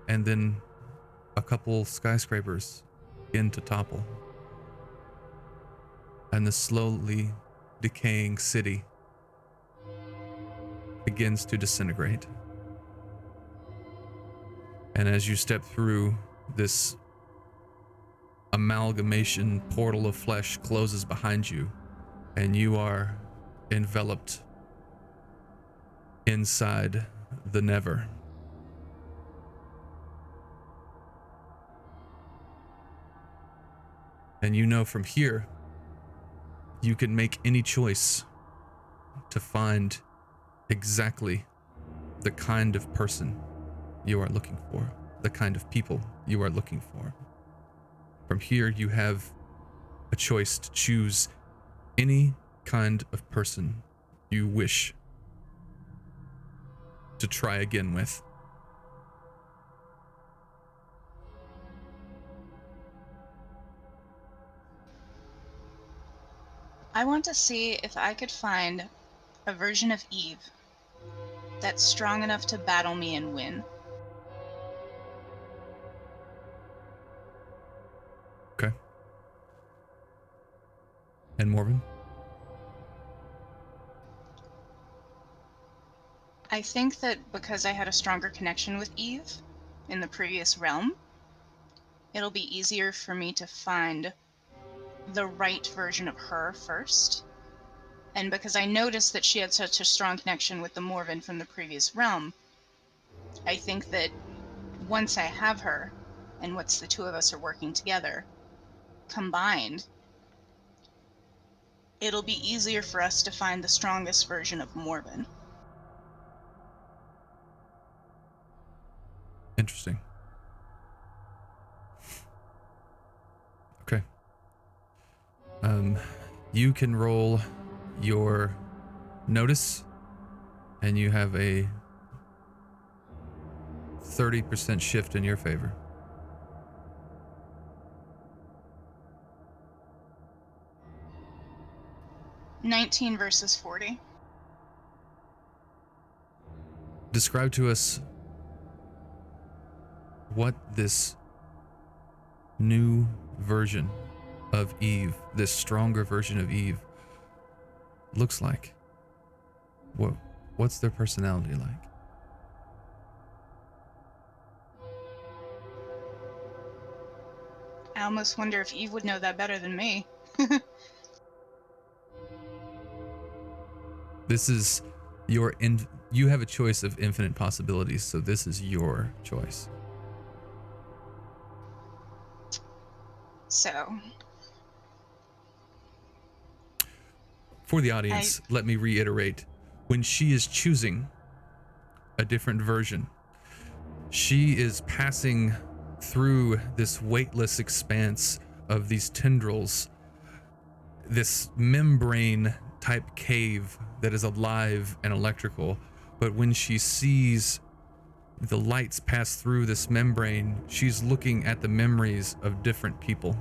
and then a couple skyscrapers begin to topple, and the slowly decaying city begins to disintegrate. And as you step through, this amalgamation portal of flesh closes behind you, and you are enveloped inside the Never. And you know from here, you can make any choice to find exactly the kind of person you are looking for, the kind of people you are looking for. From here, you have a choice to choose any kind of person you wish to try again with. I want to see if I could find a version of Eve that's strong enough to battle me and win. Okay. And Morven? I think that because I had a stronger connection with Eve in the previous realm, it'll be easier for me to find the right version of her first. And because I noticed that she had such a strong connection with the Morven from the previous realm, I think that once I have her, and once the two of us are working together, combined, it'll be easier for us to find the strongest version of Morven. Interesting. Okay. You can roll your notice, and you have a 30% shift in your favor. $19 versus $40. Describe to us what this new version of Eve, this stronger version of Eve, looks like. What's their personality like? I almost wonder if Eve would know that better than me. This is you have a choice of infinite possibilities, so this is your choice. So, For the audience, let me reiterate, when she is choosing a different version, she is passing through this weightless expanse of these tendrils, this membrane type cave that is alive and electrical. But when she sees the lights pass through this membrane, she's looking at the memories of different people,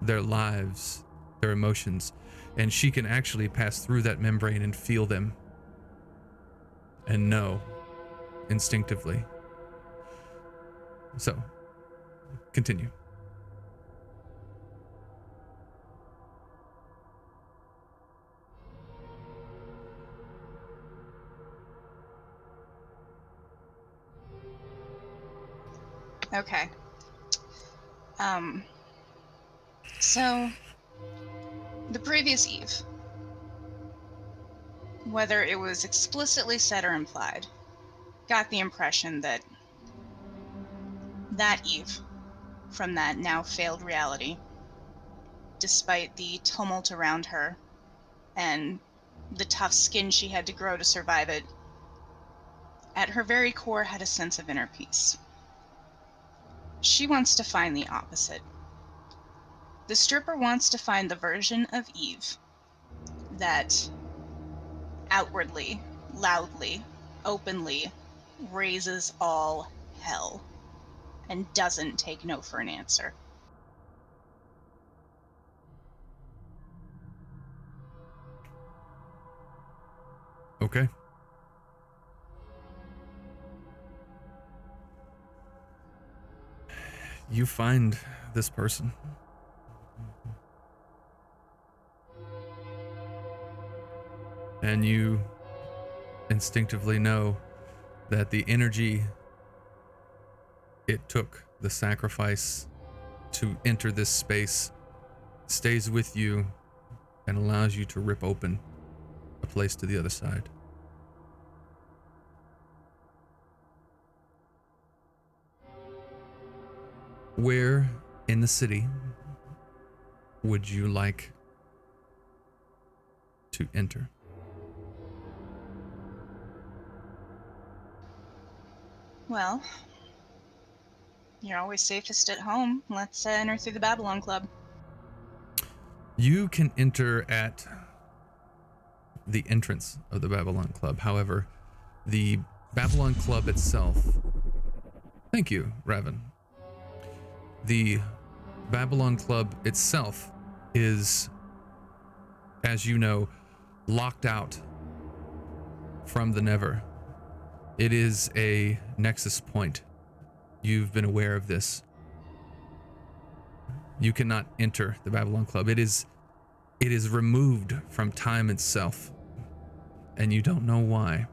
their lives, their emotions, and she can actually pass through that membrane and feel them and know instinctively. So, continue. okay. So, the previous Eve, whether it was explicitly said or implied, got the impression that Eve, from that now failed reality, despite the tumult around her and the tough skin she had to grow to survive it, at her very core had a sense of inner peace. She wants to find the opposite. The stripper wants to find the version of Eve that outwardly, loudly, openly raises all hell and doesn't take no for an answer. Okay. You find this person. And you instinctively know that the energy it took, the sacrifice to enter this space, stays with you and allows you to rip open a place to the other side. Where in the city would you like to enter? Well, you're always safest at home. Let's enter through the Babylon Club. You can enter at the entrance of the Babylon Club. However, the Babylon Club itself... Thank you, Raven. The Babylon Club itself is, as you know, locked out from the Never. It is a nexus point. You've been aware of this. You cannot enter the Babylon Club. It is removed from time itself. And you don't know why,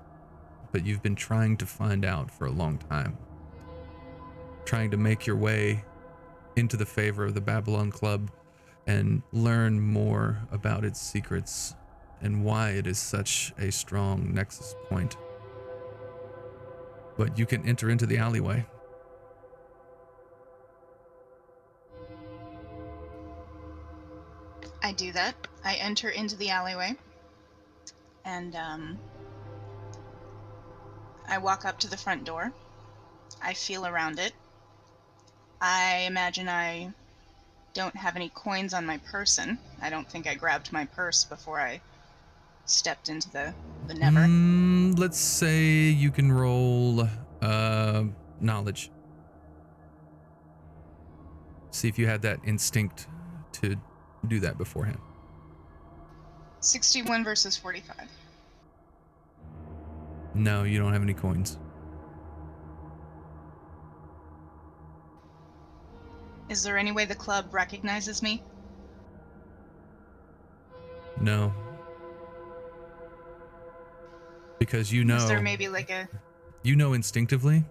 but you've been trying to find out for a long time. Trying to make your way into the favor of the Babylon Club and learn more about its secrets and why it is such a strong nexus point. But you can enter into the alleyway. I do that. I enter into the alleyway, and I walk up to the front door. I feel around it. I imagine I don't have any coins on my person. I don't think I grabbed my purse before I stepped into the Never. Let's say you can roll knowledge. See if you had that instinct to do that beforehand. 61 versus 45. No, you don't have any coins. Is there any way the club recognizes me? No. Because you know... Is there maybe like a... You know instinctively,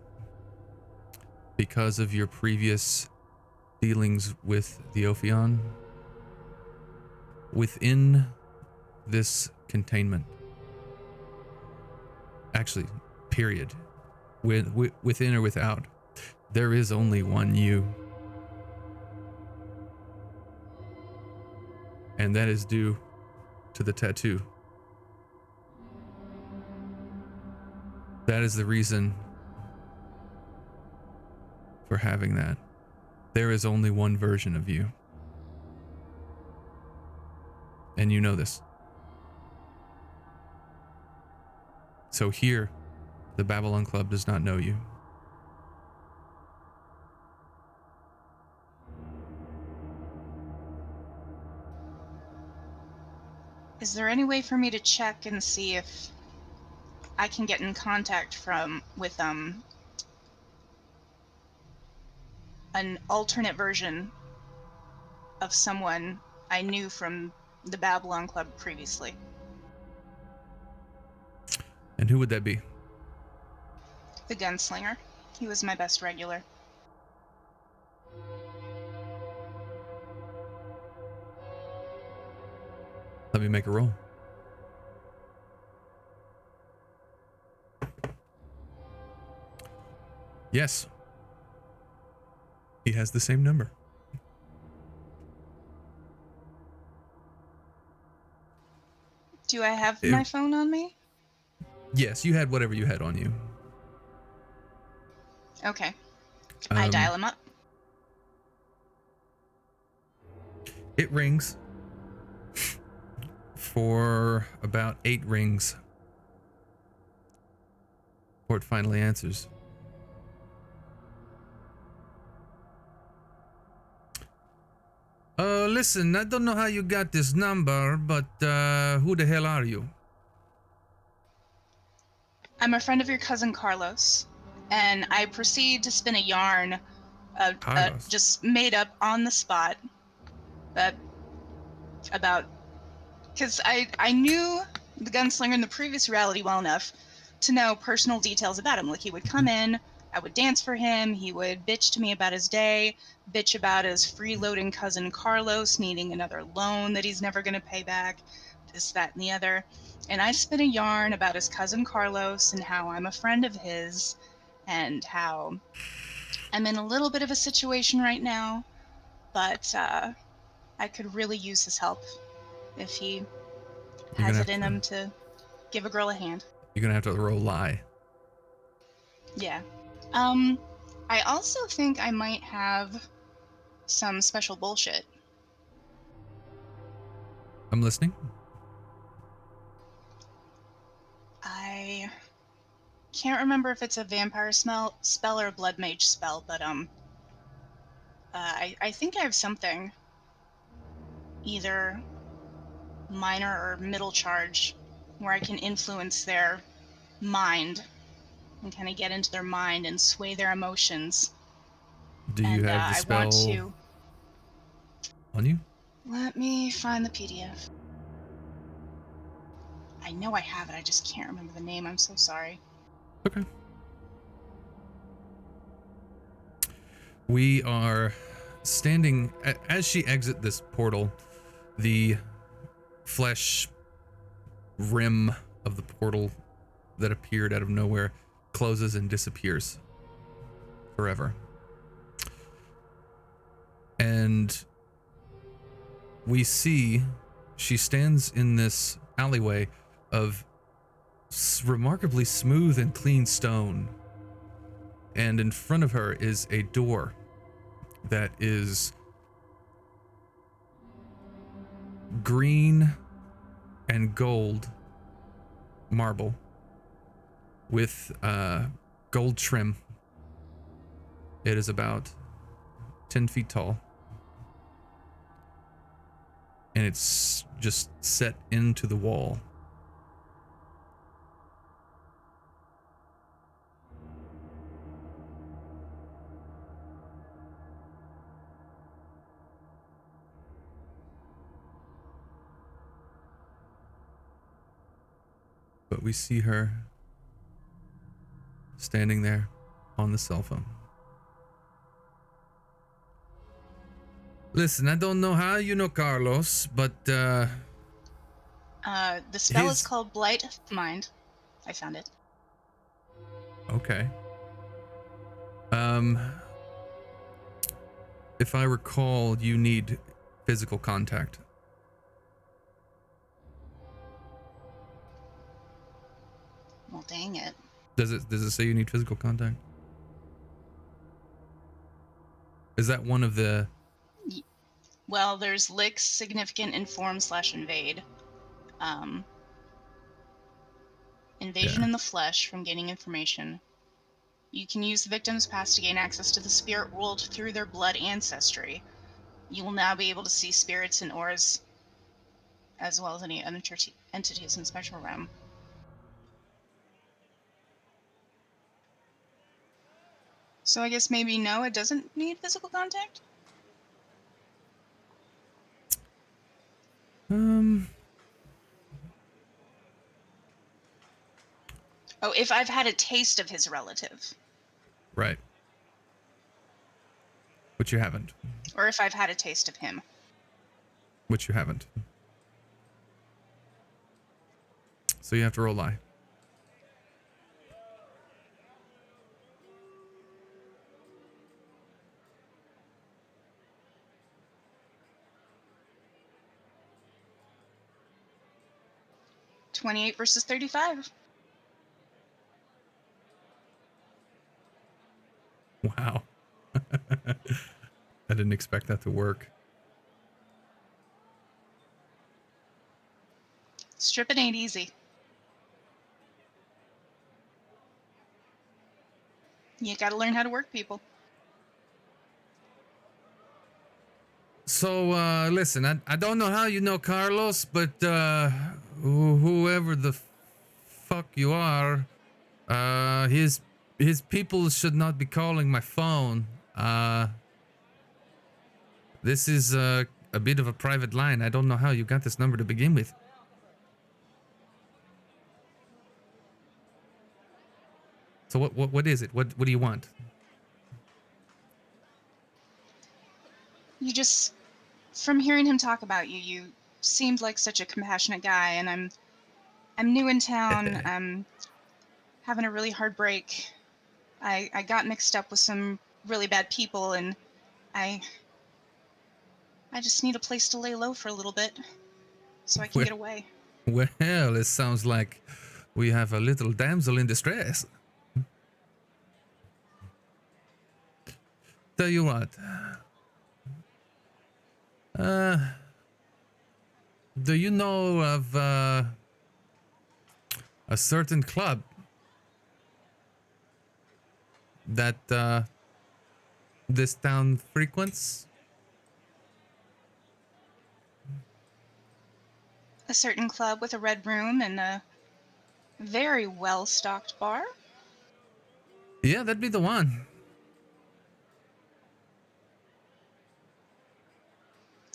because of your previous dealings with the Ophion, within this containment, actually, period, within or without, there is only one you. And that is due to the tattoo. That is the reason for having that. There is only one version of you. And you know this. So here, the Babylon Club does not know you. Is there any way for me to check and see if I can get in contact with an alternate version of someone I knew from the Babylon Club previously? And who would that be? The gunslinger. He was my best regular. Let me make a roll. Yes. He has the same number. Do I have Ew. my phone on me? Yes, you had whatever you had on you. Okay. I dial him up. It rings for about 8 rings before it finally answers. Listen, I don't know how you got this number, but who the hell are you? I'm a friend of your cousin Carlos, and I proceed to spin a yarn, Carlos. just made up on the spot, about, because I knew the gunslinger in the previous reality well enough to know personal details about him. Like, he would come in, I would dance for him, he would bitch to me about his day, bitch about his freeloading cousin Carlos needing another loan that he's never going to pay back, this, that, and the other. And I spin a yarn about his cousin Carlos and how I'm a friend of his and how I'm in a little bit of a situation right now, but I could really use his help if he has it in him to give a girl a hand. You're gonna have to roll lie. Yeah. I also think I might have some special bullshit. I'm listening. I can't remember if it's a vampire spell or a blood mage spell, but I think I have something, either minor or middle charge, where I can influence their mind and kind of get into their mind and sway their emotions. Do you And have the I want spell to. on you? Let me find the PDF. I know I have it, I just can't remember the name. I'm so sorry. Okay. We are standing as she exits this portal. The flesh rim of the portal that appeared out of nowhere closes and disappears forever. And we see she stands in this alleyway of remarkably smooth and clean stone. And in front of her is a door that is green and gold marble with gold trim. It is about 10 feet tall. And it's just set into the wall. But we see her standing there on the cell phone. Listen, I don't know how you know Carlos, but The spell is his- called Blight of the Mind. I found it. Okay. If I recall, you need physical contact. Well, dang it. Does it say you need physical contact? Is that one of the... Well, there's lick, significant, inform / invade. Invasion Yeah. in the flesh from gaining information. You can use the victim's past to gain access to the spirit world through their blood ancestry. You will now be able to see spirits and auras, as well as any other entities in the spectral realm. So I guess maybe no, it doesn't need physical contact? Oh, if I've had a taste of his relative. Right. Which you haven't. Or if I've had a taste of him. Which you haven't. So you have to roll lie. 28 versus 35. Wow. I didn't expect that to work. Stripping ain't easy. You gotta learn how to work people. So, listen, I don't know how you know Carlos, but whoever the fuck you are, his people should not be calling my phone. This is a bit of a private line. I don't know how you got this number to begin with. So what is it? What do you want? You just, from hearing him talk about you, you seemed like such a compassionate guy, and I'm new in town. I'm having a really hard break. I got mixed up with some really bad people, and I just need a place to lay low for a little bit so I can get away. Well, it sounds like we have a little damsel in distress. Tell you what. Do you know of a certain club that this town frequents? A certain club with a red room and a very well-stocked bar? Yeah, that'd be the one.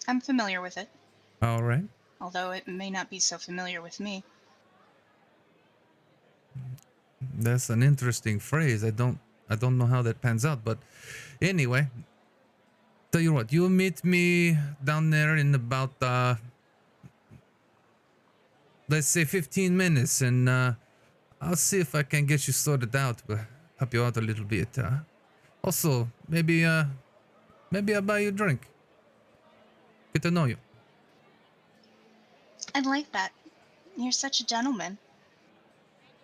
I'm familiar with it, All right. although it may not be so familiar with me. That's an interesting phrase. I don't know how that pans out, but anyway, tell you what, you meet me down there in about let's say 15 minutes, and I'll see if I can get you sorted out. Help you out a little bit. Also, maybe I'll buy you a drink. Get to know you. I'd like that. You're such a gentleman.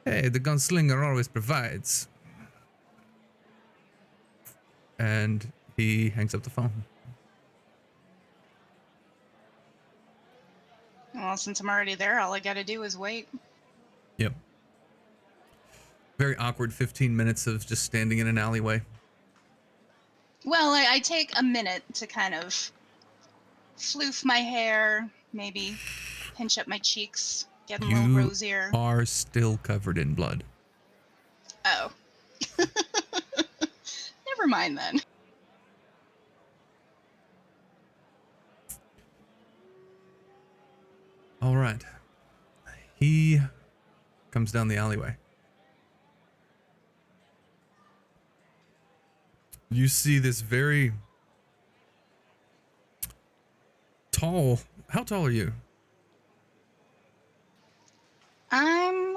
Hey, the gunslinger always provides. And he hangs up the phone. Well, since I'm already there, all I gotta do is wait. Yep. Very awkward 15 minutes of just standing in an alleyway. Well, I take a minute to kind of floof my hair, maybe pinch up my cheeks, get a little rosier. You are still covered in blood. Oh. Never mind then. All right. He comes down the alleyway. You see this very tall. How tall are you? I'm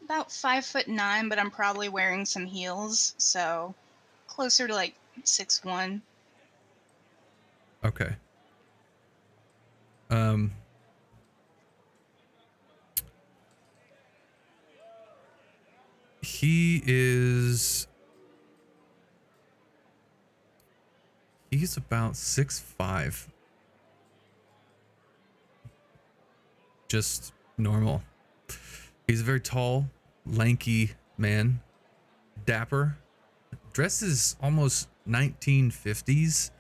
about 5'9", but I'm probably wearing some heels, so closer to like 6'1". Okay. He's about 6'5". Just normal. He's a very tall, lanky man. Dapper. Dresses almost 1950s.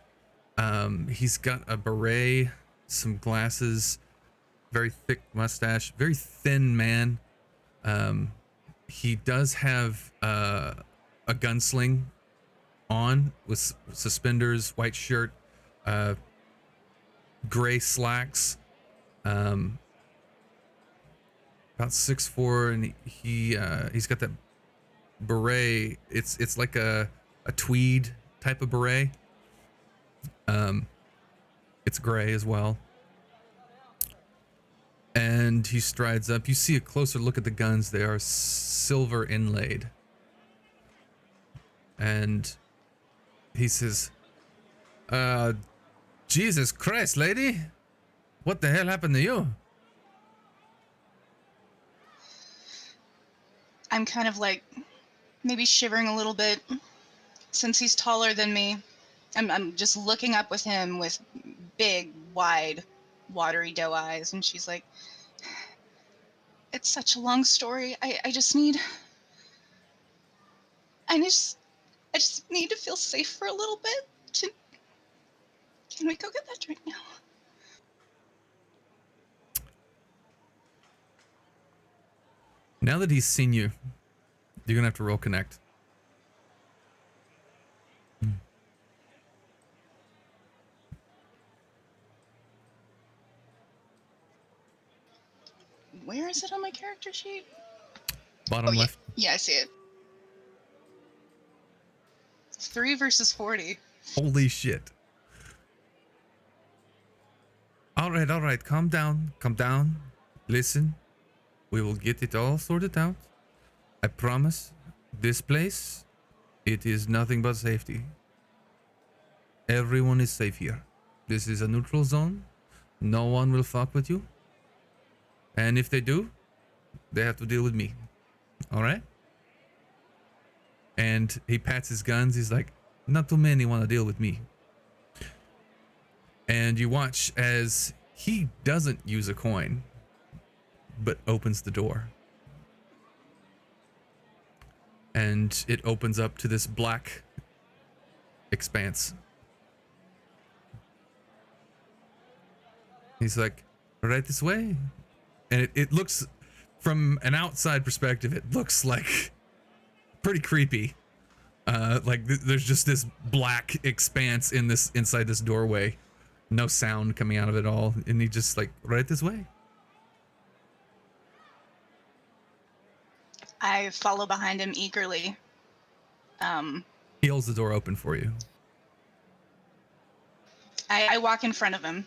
He's got a beret, some glasses, very thick mustache, very thin man. He does have a gunsling on with suspenders, white shirt, gray slacks. About 6'4", and he's got that beret. It's like a tweed type of beret. It's gray as well. And he strides up. You see a closer look at the guns. They are silver inlaid. And he says, Jesus Christ, lady. What the hell happened to you? I'm kind of like maybe shivering a little bit since he's taller than me. I'm just looking up with him with big, wide, watery doe eyes, and she's like, "It's such a long story. I just need. I just need to feel safe for a little bit. Can we go get that drink now?" Now that he's seen you, you're gonna have to roll connect. Where is it on my character sheet? Bottom Oh, yeah. left. Yeah, I see it. 3 versus 40. Holy shit. All right. Calm down. Listen. We will get it all sorted out. I promise. This place, it is nothing but safety. Everyone is safe here. This is a neutral zone. No one will fuck with you. And if they do, they have to deal with me. All right? And he pats his guns. He's like, not too many want to deal with me. And you watch as he doesn't use a coin, but opens the door. And it opens up to this black expanse. He's like, right this way. And it looks, from an outside perspective, it looks like pretty creepy. Like there's just this black expanse inside this doorway. No sound coming out of it all. And he just like, right this way. I follow behind him eagerly. He holds the door open for you. I walk in front of him,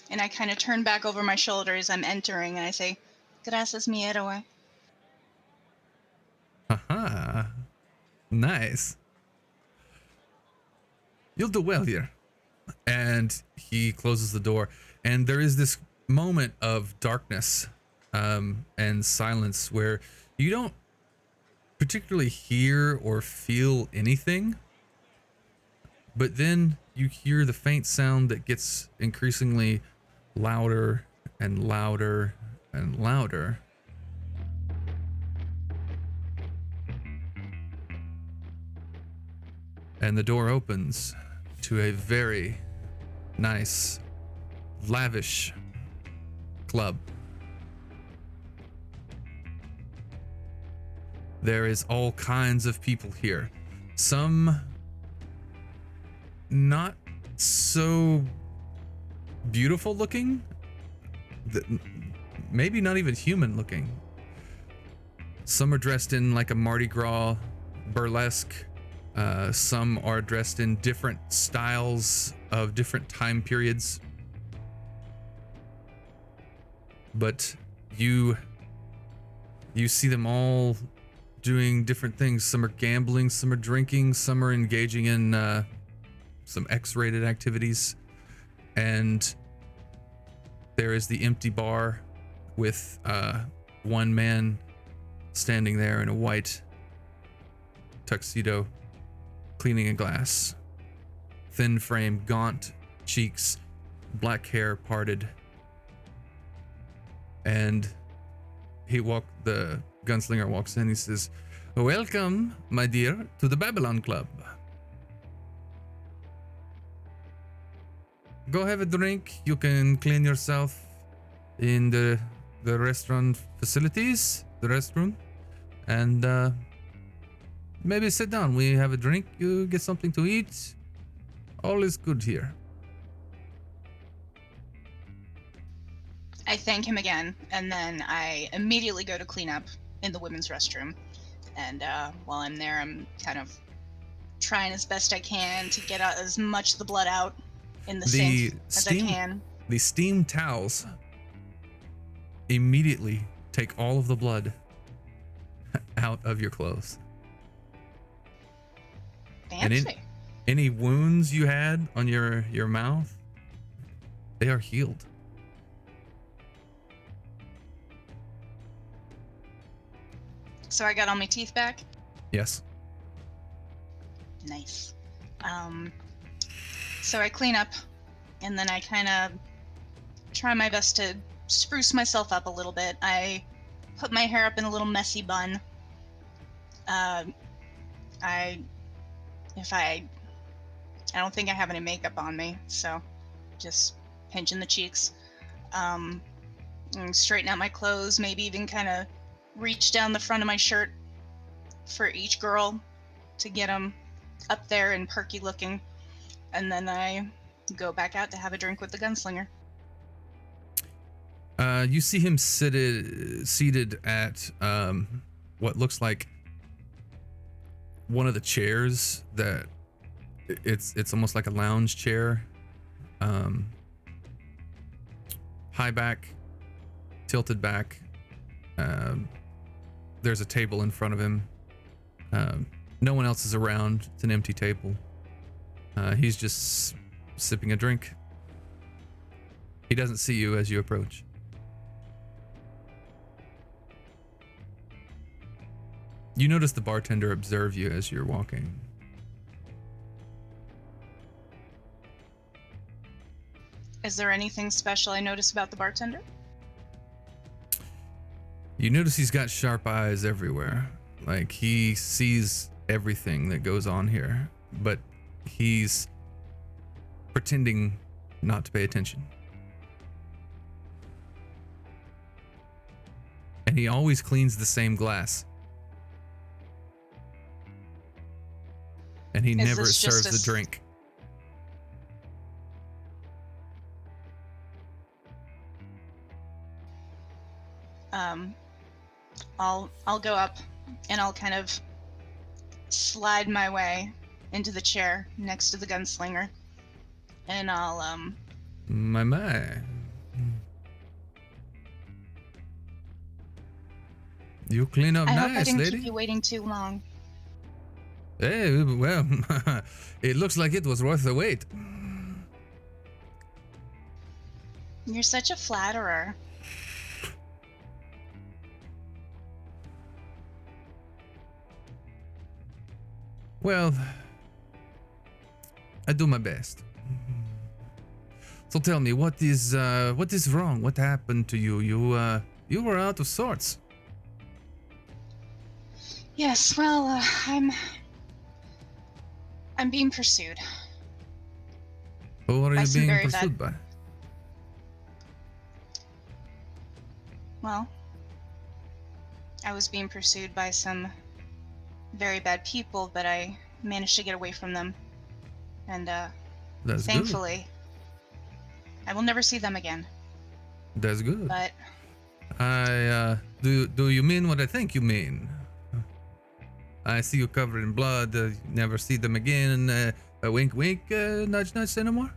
and I kind of turn back over my shoulder as I'm entering, and I say, "Gracias, mi héroe." Haha. Nice. You'll do well here. And he closes the door. And there is this moment of darkness and silence where you don't particularly hear or feel anything. But then you hear the faint sound that gets increasingly louder and louder and louder. And the door opens to a very nice, lavish club. There is all kinds of people here. Some not so beautiful looking, maybe not even human looking. Some are dressed in like a Mardi Gras burlesque. Some are dressed in different styles of different time periods. But you see them all doing different things. Some are gambling, some are drinking, some are engaging in some X-rated activities. And there is the empty bar with one man standing there in a white tuxedo, cleaning a glass. Thin frame, gaunt cheeks, black hair parted. And the gunslinger walks in. He says, "Welcome, my dear, to the Babylon Club. Go have a drink. You can clean yourself in the restaurant facilities, the restroom, and maybe sit down. We have a drink. You get something to eat. All is good here." I thank him again, and then I immediately go to clean up in the women's restroom. And while I'm there, I'm kind of trying as best I can to get out as much of the blood out in the sink as I can. The steam towels immediately take all of the blood out of your clothes. Fancy. And any wounds you had on your mouth, they are healed. So I got all my teeth back? Yes. Nice. So I clean up, and then I kind of try my best to spruce myself up a little bit. I put my hair up in a little messy bun. I don't think I have any makeup on me, so just pinching the cheeks. And straighten out my clothes, maybe even kind of reach down the front of my shirt for each girl to get them up there and perky looking. And then I go back out to have a drink with the gunslinger. You see him seated at what looks like one of the chairs that it's almost like a lounge chair. High back, tilted back. There's a table in front of him. No one else is around. It's an empty table. He's just sipping a drink. He doesn't see you as you approach. You notice the bartender observe you as you're walking. Is there anything special I notice about the bartender? You notice he's got sharp eyes everywhere. Like he sees everything that goes on here, but he's pretending not to pay attention. And he always cleans the same glass. And he never serves the drink. I'll go up and I'll kind of slide my way into the chair next to the gunslinger, and I'll My. You clean up I hope I nice, didn't lady. keep you waiting too long. Hey, well, it looks like it was worth the wait. You're such a flatterer. Well, I do my best. So tell me, what is wrong? What happened to you? You were out of sorts. Yes, well, I'm being pursued. Who are By you some being very pursued by? Well, I was being pursued by some very bad people, but I managed to get away from them. And That's thankfully, I will never see them again. good. That's good. But do you mean what I think you mean? I see you covered in blood. Never see them again. Wink, wink. Nudge, nudge. Say no more.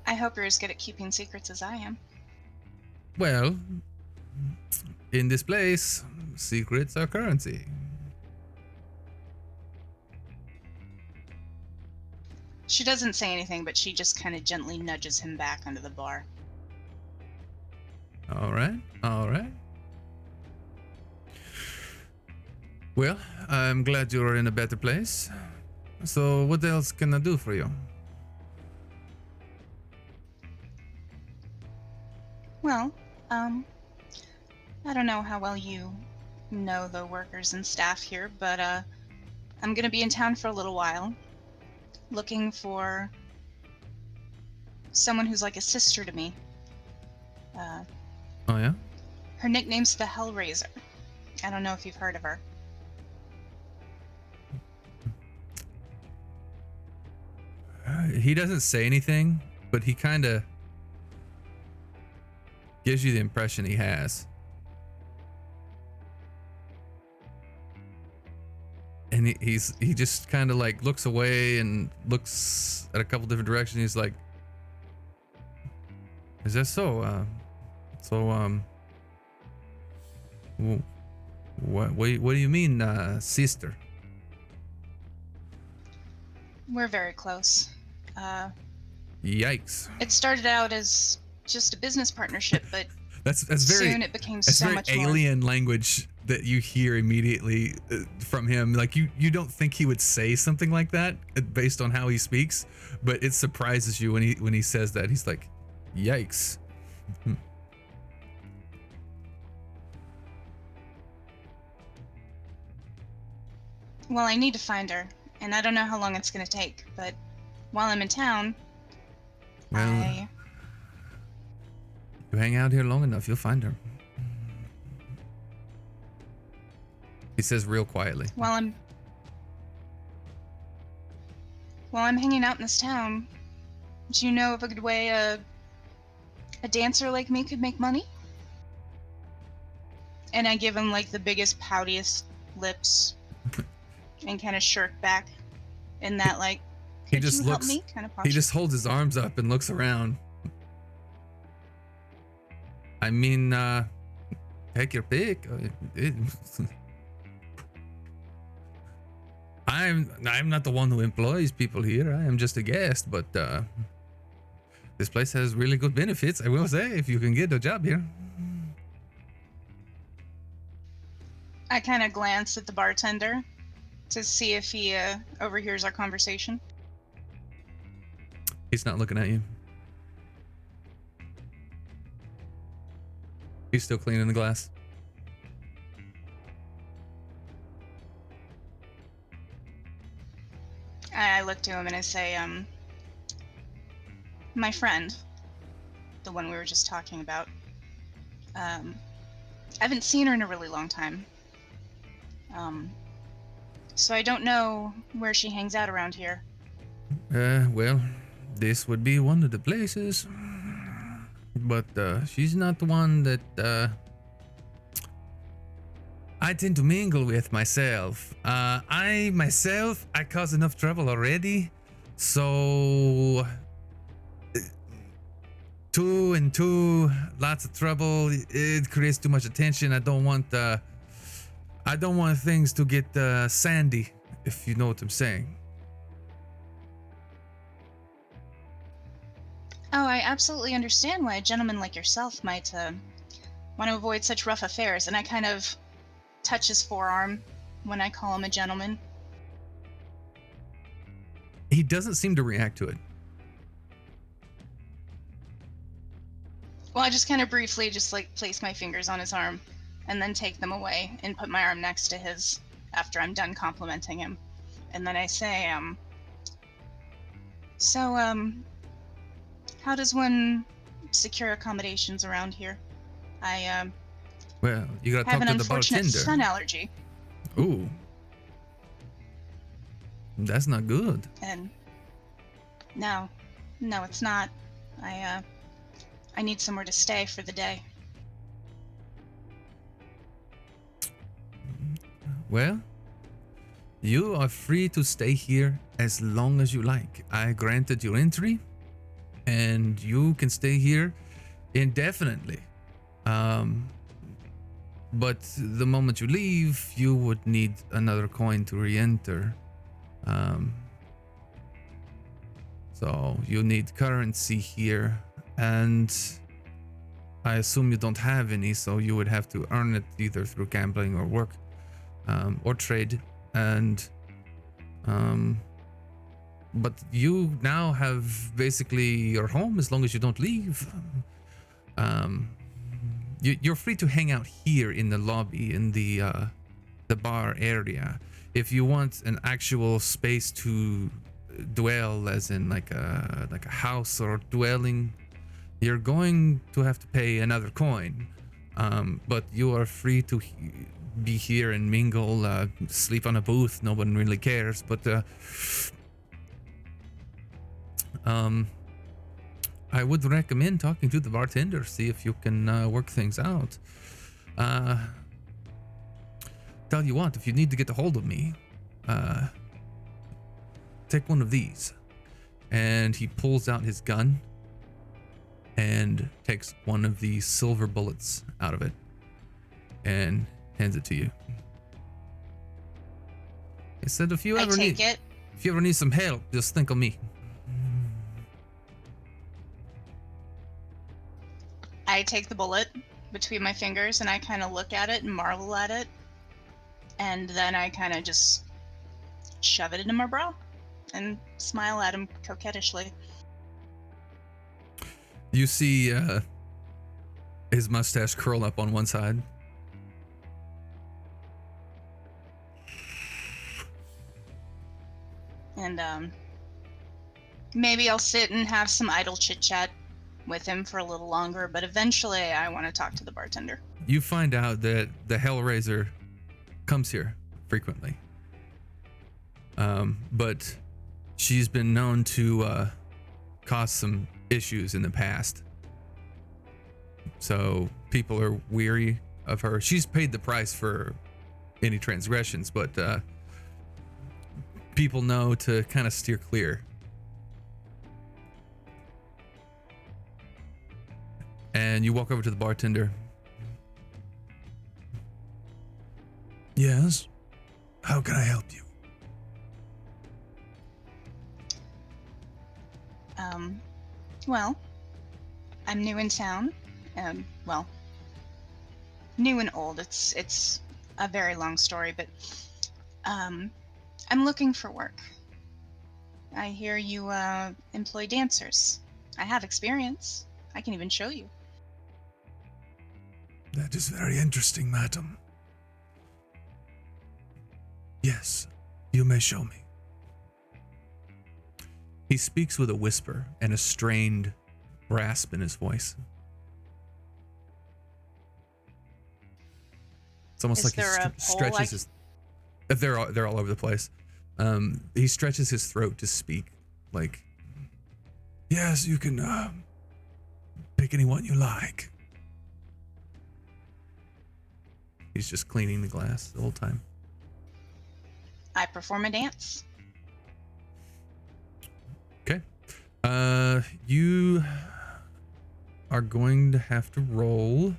I hope you're as good at keeping secrets as I am. Well, in this place, secrets are currency. She doesn't say anything, but she just kind of gently nudges him back under the bar. All right, all right. Well, I'm glad you're in a better place. So what else can I do for you? Well, I don't know how well you know the workers and staff here, but I'm gonna be in town for a little while, looking for someone who's like a sister to me. Oh yeah? Her nickname's the Hellraiser. I don't know if you've heard of her. He doesn't say anything, but he kind of gives you the impression he has. And he just kind of like looks away and looks at a couple different directions. He's like, "Is that so? What do you mean, sister?" We're very close. Yikes. It started out as just a business partnership, but That's very Soon it became that's so very much more. alien language that you hear immediately from him. Like you don't think he would say something like that based on how he speaks, but it surprises you when he says that. He's like, "Yikes." Well, I need to find her, and I don't know how long it's going to take, but while I'm in town, Well, you hang out here long enough, you'll find her. He says real quietly. while I'm hanging out in this town, do you know of a good way a dancer like me could make money? And I give him like the biggest, poutiest lips and kind of shirk back in that like, could you help me kind of posture. He just holds his arms up and looks around. I mean, take your pick. I'm not the one who employs people here. I am just a guest, but this place has really good benefits, I will say, if you can get a job here. I kind of glance at the bartender to see if he overhears our conversation. He's not looking at you. He's still cleaning the glass. I look to him and I say, my friend, the one we were just talking about, I haven't seen her in a really long time. So I don't know where she hangs out around here. Well, this would be one of the places. But she's not the one that I tend to mingle with myself. I cause enough trouble already. So 2 and 2, lots of trouble. It creates too much attention. I don't want things to get sandy, if you know what I'm saying. Oh, I absolutely understand why a gentleman like yourself might want to avoid such rough affairs, and I kind of touch his forearm when I call him a gentleman. He doesn't seem to react to it. Well, I just kind of briefly just like place my fingers on his arm and then take them away and put my arm next to his after I'm done complimenting him. And then I say, how does one secure accommodations around here? Well, you gotta have talk an to the unfortunate bartender. sun allergy. Ooh. That's not good. And no, it's not. I need somewhere to stay for the day. Well, you are free to stay here as long as you like. I granted your entry, and you can stay here indefinitely. But the moment you leave, you would need another coin to re-enter. So you need currency here, and I assume you don't have any, so you would have to earn it either through gambling or work, or trade. And but you now have basically your home as long as you don't leave. You're free to hang out here in the lobby, in the bar area. If you want an actual space to dwell, as in like a house or dwelling, you're going to have to pay another coin. But you are free to be here and mingle, sleep on a booth. No one really cares. But I would recommend talking to the bartender, see if you can work things out. Tell you what, if you need to get a hold of me, take one of these. And he pulls out his gun and takes one of the silver bullets out of it and hands it to you. He said, if you ever need some help, just think of me. I take the bullet between my fingers, and I kind of look at it and marvel at it, and then I kind of just shove it into my bra and smile at him coquettishly. You see his mustache curl up on one side. And maybe I'll sit and have some idle chit-chat with him for a little longer, but eventually I want to talk to the bartender. You find out that the Hellraiser comes here frequently. But she's been known to cause some issues in the past. So people are weary of her. She's paid the price for any transgressions, but people know to kind of steer clear. And you walk over to the bartender. Yes? How can I help you? Well, I'm new in town. Well, new and old. It's a very long story, but I'm looking for work. I hear you employ dancers. I have experience. I can even show you. That is very interesting, madam. Yes, you may show me. He speaks with a whisper and a strained rasp in his voice. It's almost like he stretches his. They're all over the place. He stretches his throat to speak. Like, yes, you can pick anyone you like. He's just cleaning the glass the whole time. I perform a dance. Okay. You are going to have to roll.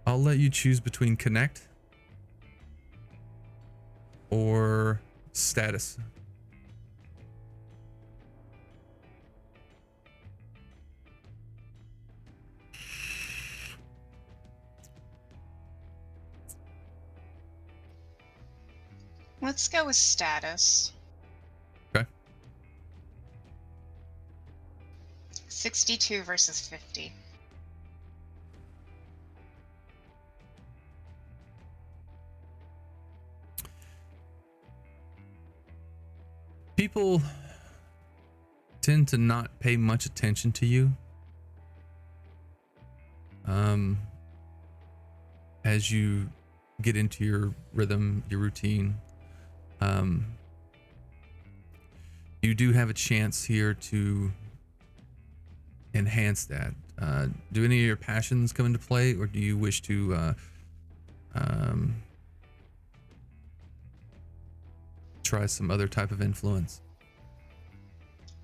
I'll let you choose between connect or status. Let's go with status. Okay. 62 versus 50. People tend to not pay much attention to you. As you get into your rhythm, your routine, you do have a chance here to enhance that. Do any of your passions come into play, or do you wish to try some other type of influence?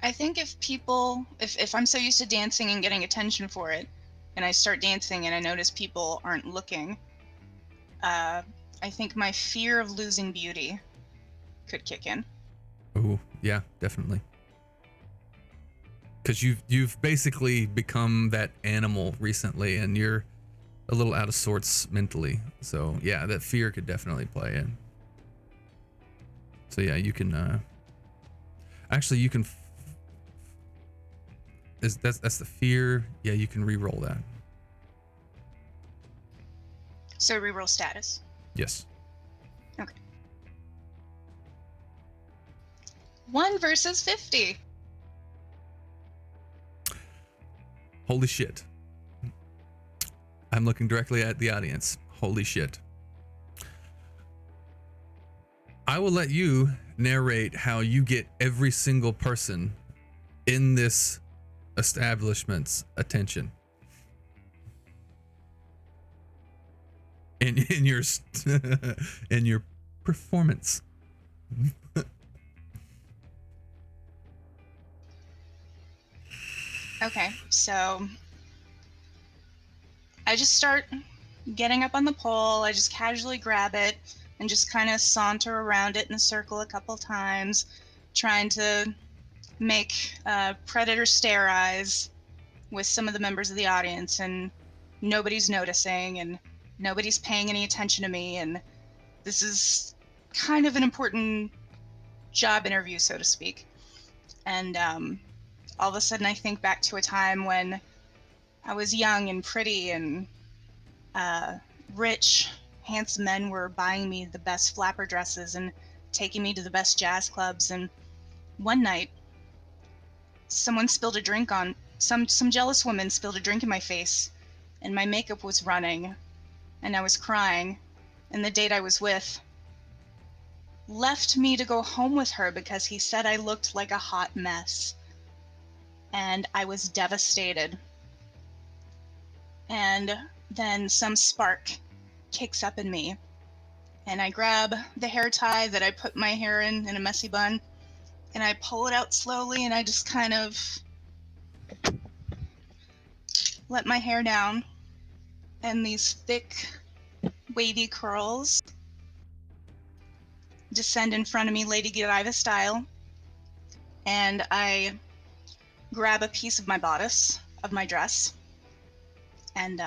I think if I'm so used to dancing and getting attention for it, and I start dancing and I notice people aren't looking, I think my fear of losing beauty could kick in. Oh, yeah, definitely. Because you've basically become that animal recently, and you're a little out of sorts mentally. So yeah, that fear could definitely play in. So yeah, you can actually you can. That's the fear. Yeah, you can re-roll that. So reroll status. Yes. Okay. 1 versus 50. Holy shit. I'm looking directly at the audience. Holy shit. I will let you narrate how you get every single person in this establishment's attention. In your in your performance. Okay, so I just start getting up on the pole. I just casually grab it and just kind of saunter around it in a circle a couple times, trying to make predator stare eyes with some of the members of the audience, and nobody's noticing, and nobody's paying any attention to me, and this is kind of an important job interview, so to speak. And all of a sudden I think back to a time when I was young and pretty, and rich, handsome men were buying me the best flapper dresses and taking me to the best jazz clubs. And one night, someone spilled a drink on some jealous woman spilled a drink in my face, and my makeup was running, and I was crying, and the date I was with left me to go home with her because he said I looked like a hot mess. And I was devastated. And then some spark kicks up in me, and I grab the hair tie that I put my hair in a messy bun, and I pull it out slowly, and I just kind of let my hair down, and these thick, wavy curls descend in front of me, Lady Godiva style, and I grab a piece of my bodice of my dress, and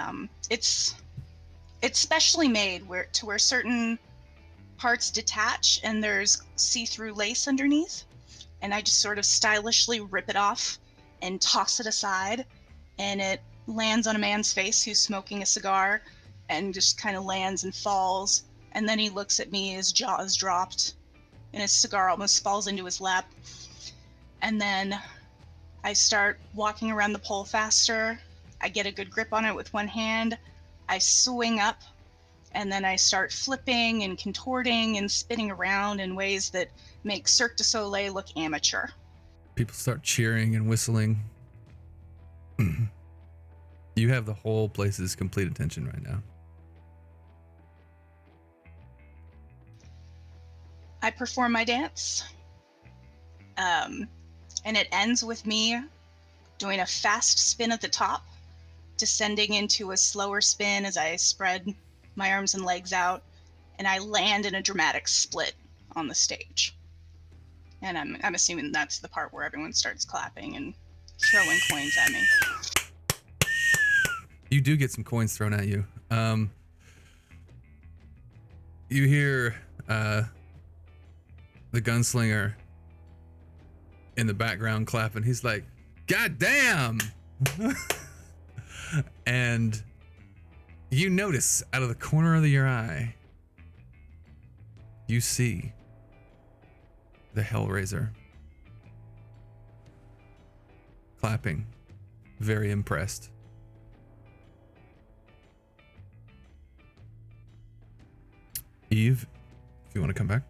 it's specially made where certain parts detach and there's see-through lace underneath, and I just sort of stylishly rip it off and toss it aside, and it lands on a man's face who's smoking a cigar, and just kind of lands and falls, and then he looks at me, his jaw is dropped, and his cigar almost falls into his lap. And then I start walking around the pole faster. I get a good grip on it with one hand. I swing up, and then I start flipping and contorting and spinning around in ways that make Cirque du Soleil look amateur. People start cheering and whistling. You have the whole place's complete attention right now. I perform my dance, and it ends with me doing a fast spin at the top, descending into a slower spin as I spread my arms and legs out, and I land in a dramatic split on the stage. And I'm assuming that's the part where everyone starts clapping and throwing coins at me. You do get some coins thrown at you. You hear the gunslinger in the background clapping. He's like, "God damn!" And you notice out of the corner of your eye, you see the Hellraiser clapping, very impressed. Eve, if you want to come back.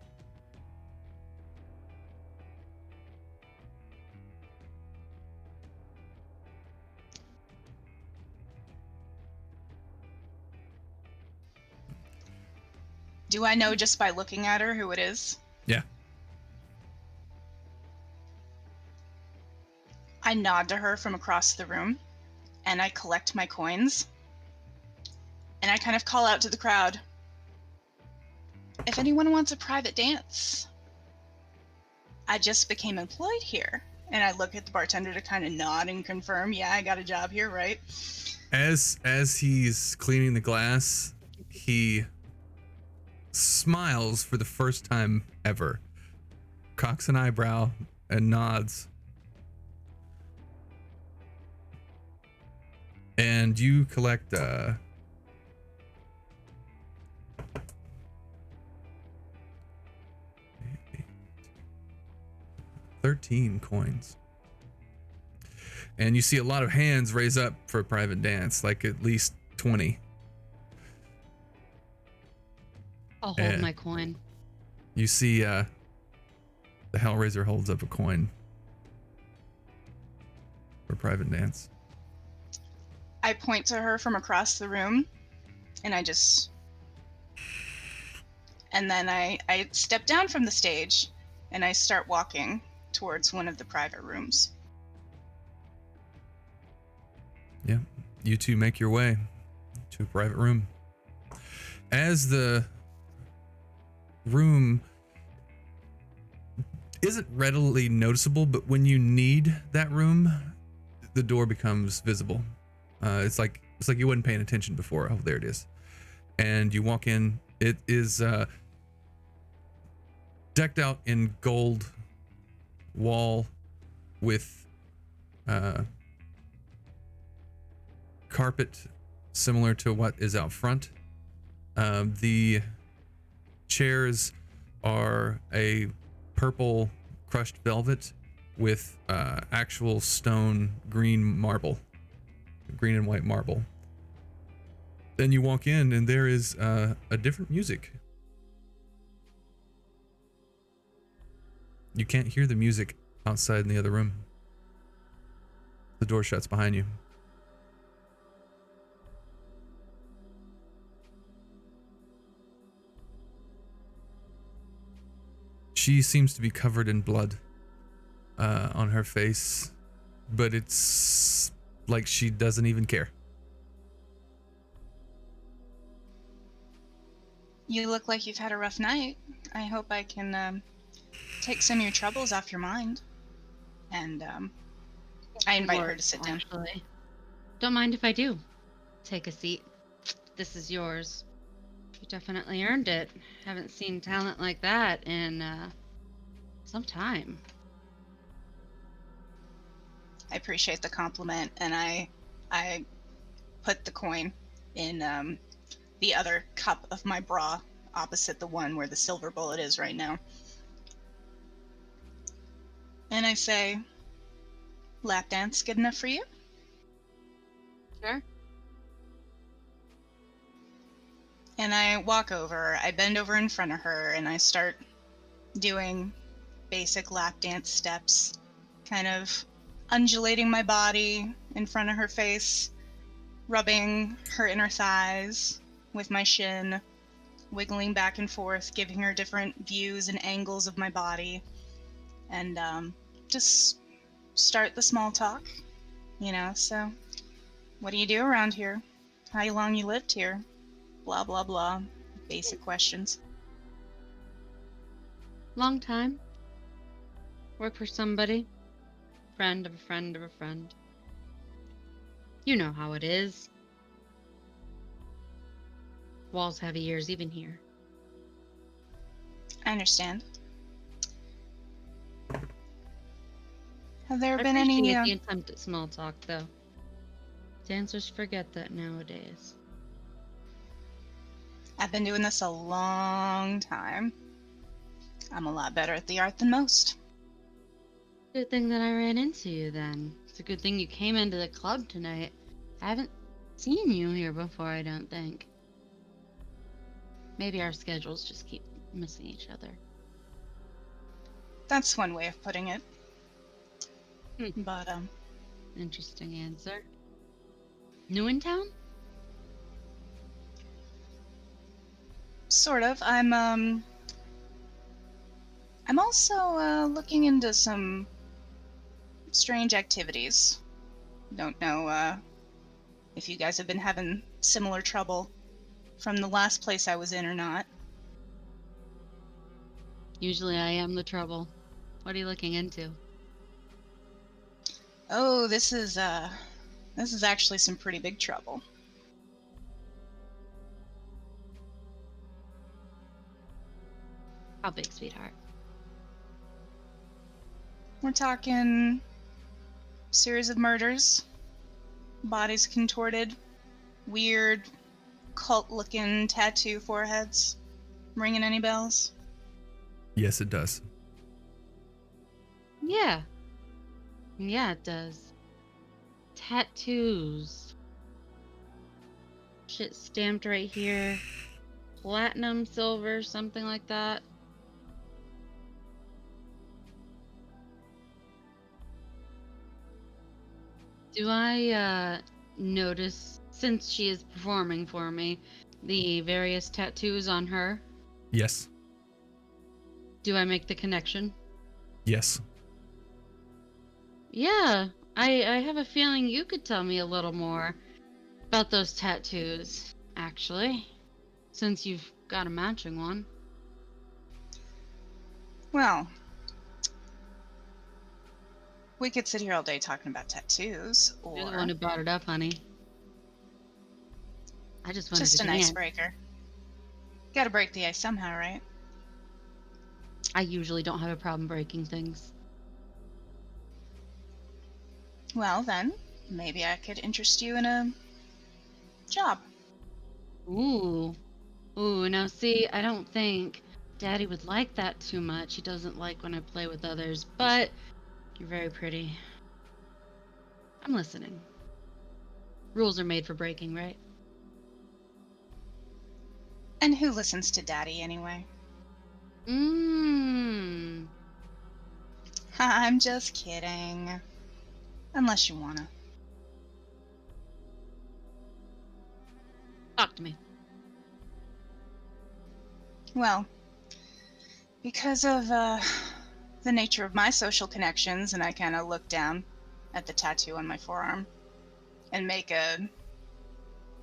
Do I know just by looking at her who it is? Yeah. I nod to her from across the room, and I collect my coins, and I kind of call out to the crowd, "If anyone wants a private dance, I just became employed here." And I look at the bartender to kind of nod and confirm, "Yeah, I got a job here, right?" As he's cleaning the glass, he smiles for the first time ever, cocks an eyebrow, and nods. And you collect 13 coins. And you see a lot of hands raise up for a private dance, like at least 20. I'll hold my coin. You see the Hellraiser holds up a coin for private dance. I point to her from across the room, and then I step down from the stage, and I start walking towards one of the private rooms. Yeah, you two make your way to a private room. As the room isn't readily noticeable, but when you need that room, the door becomes visible. It's like you wasn't paying attention before. Oh, there it is. And you walk in. It is decked out in gold wall with carpet similar to what is out front. The chairs are a purple crushed velvet with actual stone green and white marble. Then you walk in and there is a different music. You can't hear the music outside in the other room. The door shuts behind you. She seems to be covered in blood on her face, but it's like she doesn't even care. You look like you've had a rough night. I hope I can take some of your troubles off your mind. And I invite her to sit down. Actually, don't mind if I do. Take a seat. This is yours. You definitely earned it. Haven't seen talent like that in some time. I appreciate the compliment, and I put the coin in the other cup of my bra, opposite the one where the silver bullet is right now. And I say, lap dance good enough for you? Sure. And I walk over, I bend over in front of her, and I start doing basic lap dance steps, kind of undulating my body in front of her face, rubbing her inner thighs with my shin, wiggling back and forth, giving her different views and angles of my body, and just start the small talk, so what do you do around here? How long you lived here? Blah, blah, blah. Basic questions. Long time. Work for somebody. Friend of a friend of a friend. You know how it is. Walls have ears even here. I understand. Have there I been any... appreciate the attempt at small talk, though. Dancers forget that nowadays. I've been doing this a long time. I'm a lot better at the art than most. Good thing that I ran into you then. It's a good thing you came into the club tonight. I haven't seen you here before, I don't think. Maybe our schedules just keep missing each other. That's one way of putting it. But, Interesting answer. New in town? sort of. I'm also, looking into some strange activities. Don't know, if you guys have been having similar trouble from the last place I was in or not. Usually I am the trouble. What are you looking into? Oh, this is actually some pretty big trouble. How big, sweetheart? We're talking series of murders, bodies contorted, weird, cult-looking tattoo foreheads. Ringing any bells? Yes, it does. Yeah. Yeah, it does. Tattoos. Shit stamped right here. Platinum, silver, something like that. Do I notice, since she is performing for me, the various tattoos on her? Yes. Do I make the connection? Yes. Yeah, I have a feeling you could tell me a little more about those tattoos, actually, since you've got a matching one. Well, We could sit here all day talking about tattoos, You're the or one who brought it up, honey. I just wanted just to an dance. icebreaker. Gotta break the ice somehow, right? I usually don't have a problem breaking things. Well, then, maybe I could interest you in a job. Ooh. Ooh, now see, I don't think Daddy would like that too much. He doesn't like when I play with others, but you're very pretty. I'm listening. Rules are made for breaking, right? And who listens to Daddy anyway? Mmm. I'm just kidding. Unless you wanna. Talk to me. Well, because of the nature of my social connections, and I kind of look down at the tattoo on my forearm and make a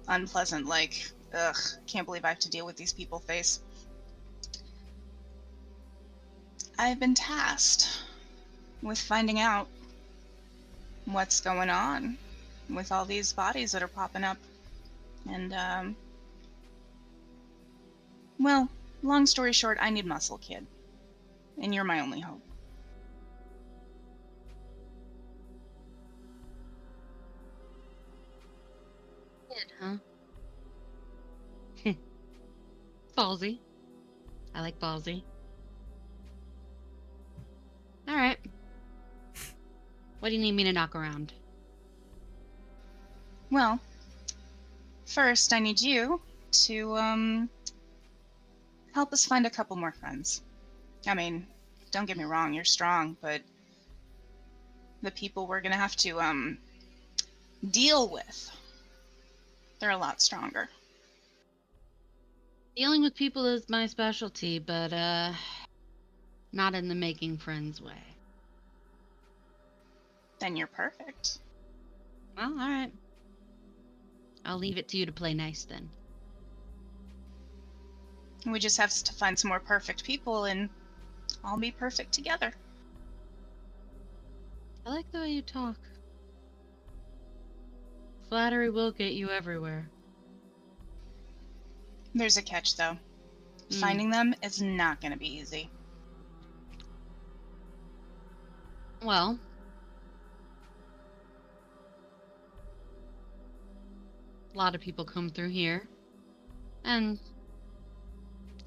unpleasant, like, ugh, can't believe I have to deal with these people face. I've been tasked with finding out what's going on with all these bodies that are popping up. And, well, long story short, I need muscle, kid. And you're my only hope. Kid, huh? Ballsy. I like ballsy. All right. What do you need me to knock around? Well, first, I need you to, help us find a couple more friends. I mean, don't get me wrong, you're strong, but the people we're gonna have to, deal with, they're a lot stronger. Dealing with people is my specialty, but not in the making friends way. Then you're perfect. Well, all right. I'll leave it to you to play nice then. We just have to find some more perfect people and all be perfect together. I like the way you talk. Flattery will get you everywhere. There's a catch, though. Mm. Finding them is not gonna be easy. Well, a lot of people come through here, and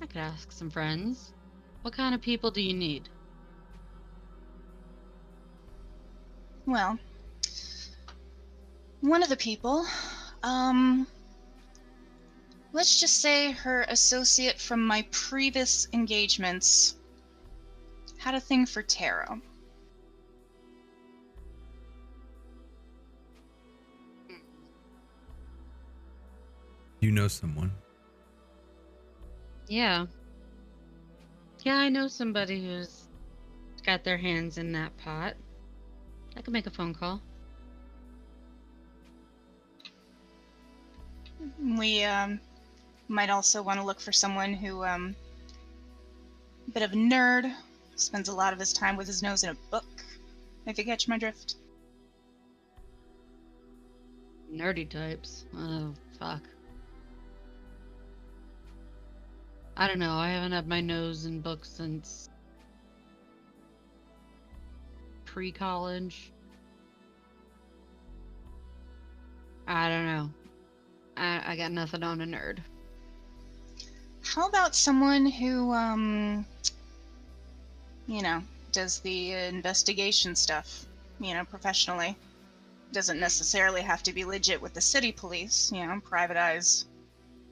I could ask some friends. What kind of people do you need? Well, one of the people, um, let's just say her associate from my previous engagements had a thing for tarot. You know someone. Yeah. Yeah, I know somebody who's got their hands in that pot. I could make a phone call. We, might also want to look for someone who, a bit of a nerd, spends a lot of his time with his nose in a book, if you catch my drift. Nerdy types. Oh, fuck. I don't know. I haven't had my nose in books since pre-college. I don't know. I got nothing on a nerd. How about someone who, does the investigation stuff, professionally? Doesn't necessarily have to be legit with the city police, private eyes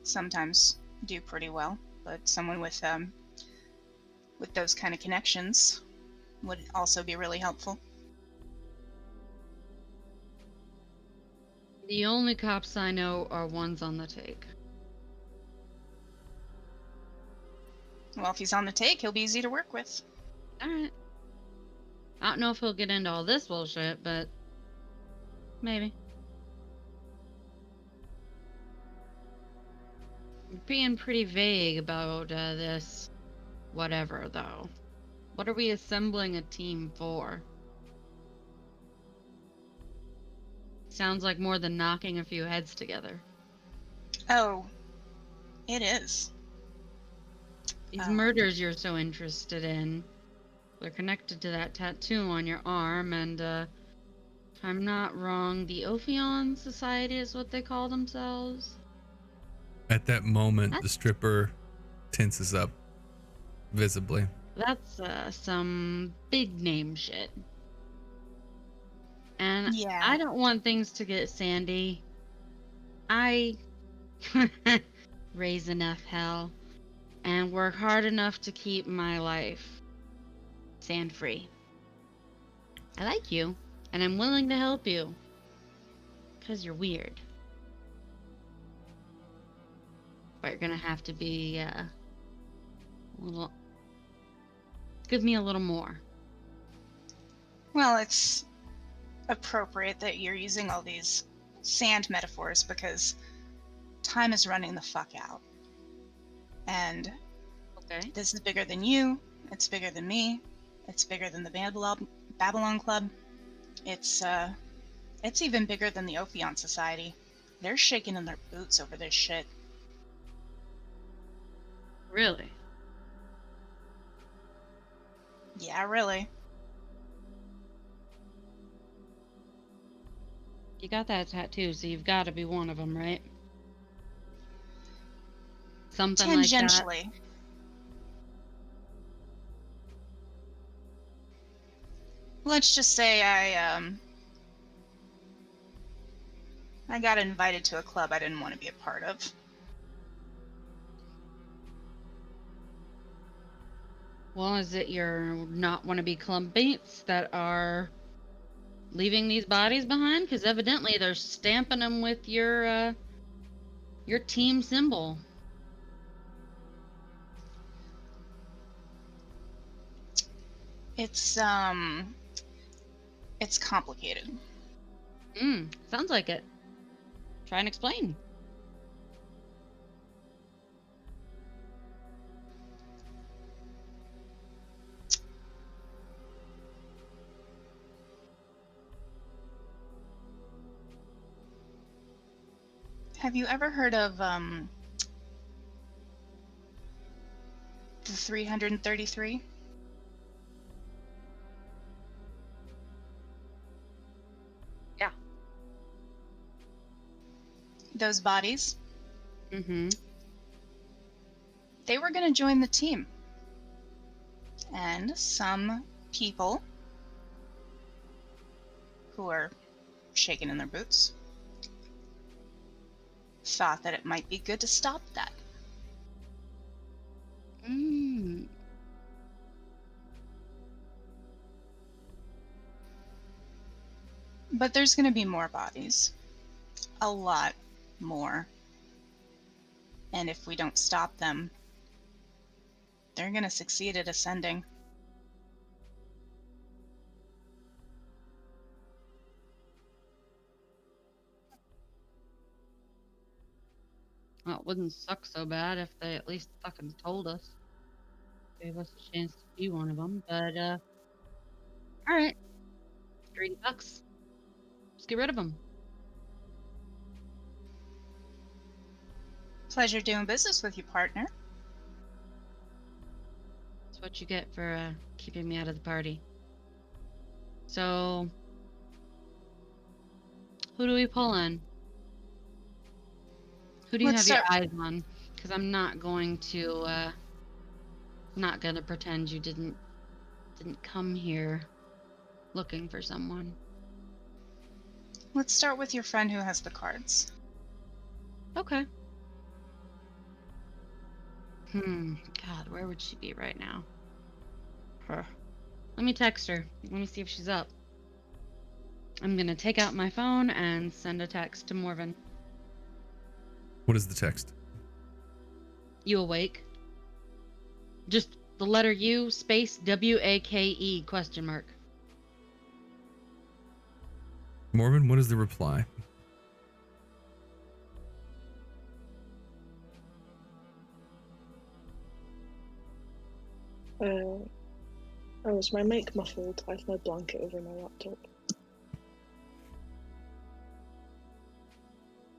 sometimes do pretty well, but someone with those kind of connections would also be really helpful. The only cops I know are ones on the take. Well, if he's on the take, he'll be easy to work with. Alright. I don't know if he'll get into all this bullshit, but maybe. You're being pretty vague about this whatever, though. What are we assembling a team for? Sounds like more than knocking a few heads together. Oh, it is. These Oh. murders you're so interested in, they're connected to that tattoo on your arm, and if I'm not wrong, the Ophion Society is what they call themselves. At that moment, the That's- stripper tenses up visibly. That's some big name shit. And Yeah. I don't want things to get sandy. I raise enough hell and work hard enough to keep my life sand free. I like you, and I'm willing to help you. Because you're weird. But you're gonna have to be a little. Give me a little more. Well, it's appropriate that you're using all these sand metaphors because time is running the fuck out. And Okay. this is bigger than you, it's bigger than me, it's bigger than the Babylon Club. It's even bigger than the Ophion Society. They're shaking in their boots over this shit. Really? Yeah, really. You got that tattoo, so you've got to be one of them, right? Something like that. Tangentially. Let's just say I got invited to a club I didn't want to be a part of. Well, is it your not want to be clubmates that are leaving these bodies behind? Because evidently they're stamping them with your team symbol. It's complicated. Sounds like it. Try and explain. Have you ever heard of the 333? Yeah. Those bodies? Mm-hmm. They were going to join the team. And some people who are shaking in their boots thought that it might be good to stop that. But there's going to be more bodies. A lot more. And if we don't stop them, they're going to succeed at ascending. Well, it wouldn't suck so bad if they at least fucking told us. Gave us a chance to be one of them, but, alright. $30. Just get rid of them. Pleasure doing business with you, partner. That's what you get for, keeping me out of the party. So, who do we pull in? Who do you Let's have your start- eyes on? Because I'm not going to, not gonna pretend you didn't come here looking for someone. Let's start with your friend who has the cards. Okay. God, where would she be right now? Her. Let me text her. Let me see if she's up. I'm gonna take out my phone and send a text to Morven. What is the text? You awake? Just the letter U space WAKE question mark. Morven, what is the reply? Oh, is my mic muffled? I have my blanket over my laptop.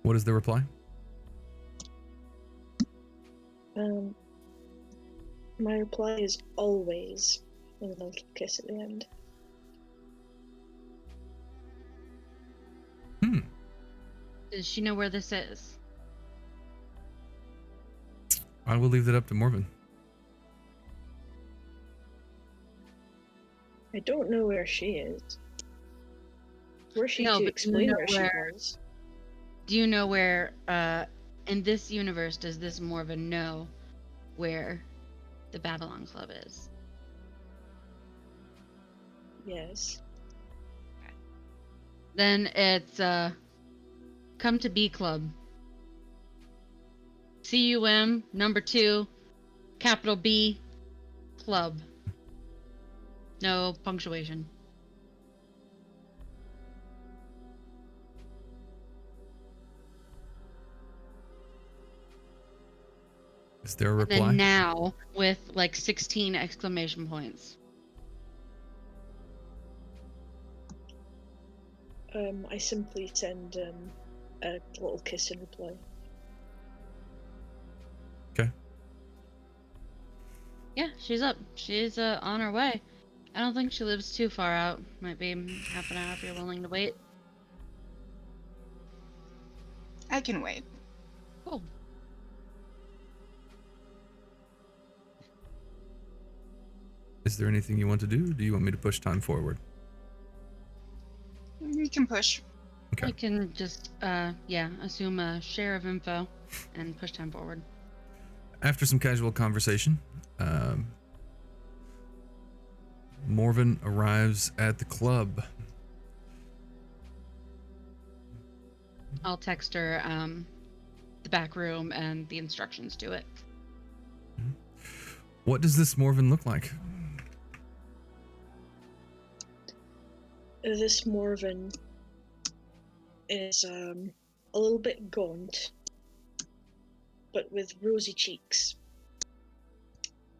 What is the reply? My reply is always with a little kiss at the end. Does she know where this is? I will leave that up to Morven. I don't know where she is. Were she No, to but do you explain know where she where- was? Do you know where, in this universe, does this Morven know where the Babylon Club is? Yes. Then it's, come to B Club. CUM, number 2, capital B, Club. No punctuation. Is there a And reply? then now with like 16 exclamation points. I simply send a little kiss in reply. Okay. Yeah, she's up. She's on her way. I don't think she lives too far out. Might be half an hour if you're willing to wait. I can wait. Cool. Is there anything you want to do? Or do you want me to push time forward? You can push. Okay. I can just, assume a share of info and push time forward. After some casual conversation, Morven arrives at the club. I'll text her the back room and the instructions to it. What does this Morven look like? This Morven is a little bit gaunt, but with rosy cheeks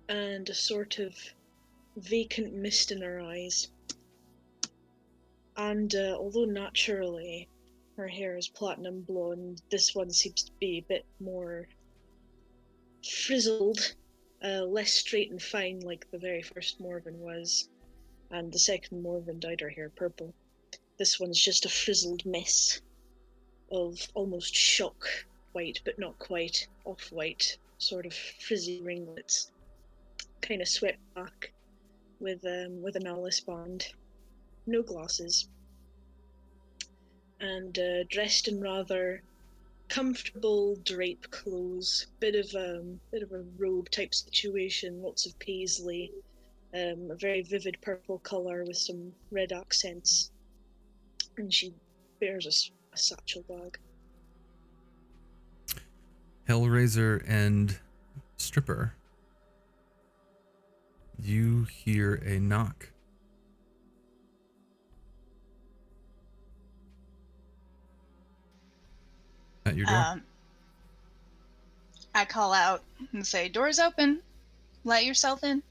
and a sort of vacant mist in her eyes. And although naturally her hair is platinum blonde, this one seems to be a bit more frizzled, less straight and fine like the very first Morven was, and the second Morven dyed her hair purple. This one's just a frizzled mess of almost shock white, but not quite, off-white, sort of frizzy ringlets, kind of swept back with an Alice band, no glasses, and dressed in rather comfortable drape clothes, bit of a robe type situation, lots of paisley, a very vivid purple colour with some red accents, and she bears a satchel bag. Hellraiser and Stripper. You hear a knock. At your door. I call out and say, "Door's open. Let yourself in."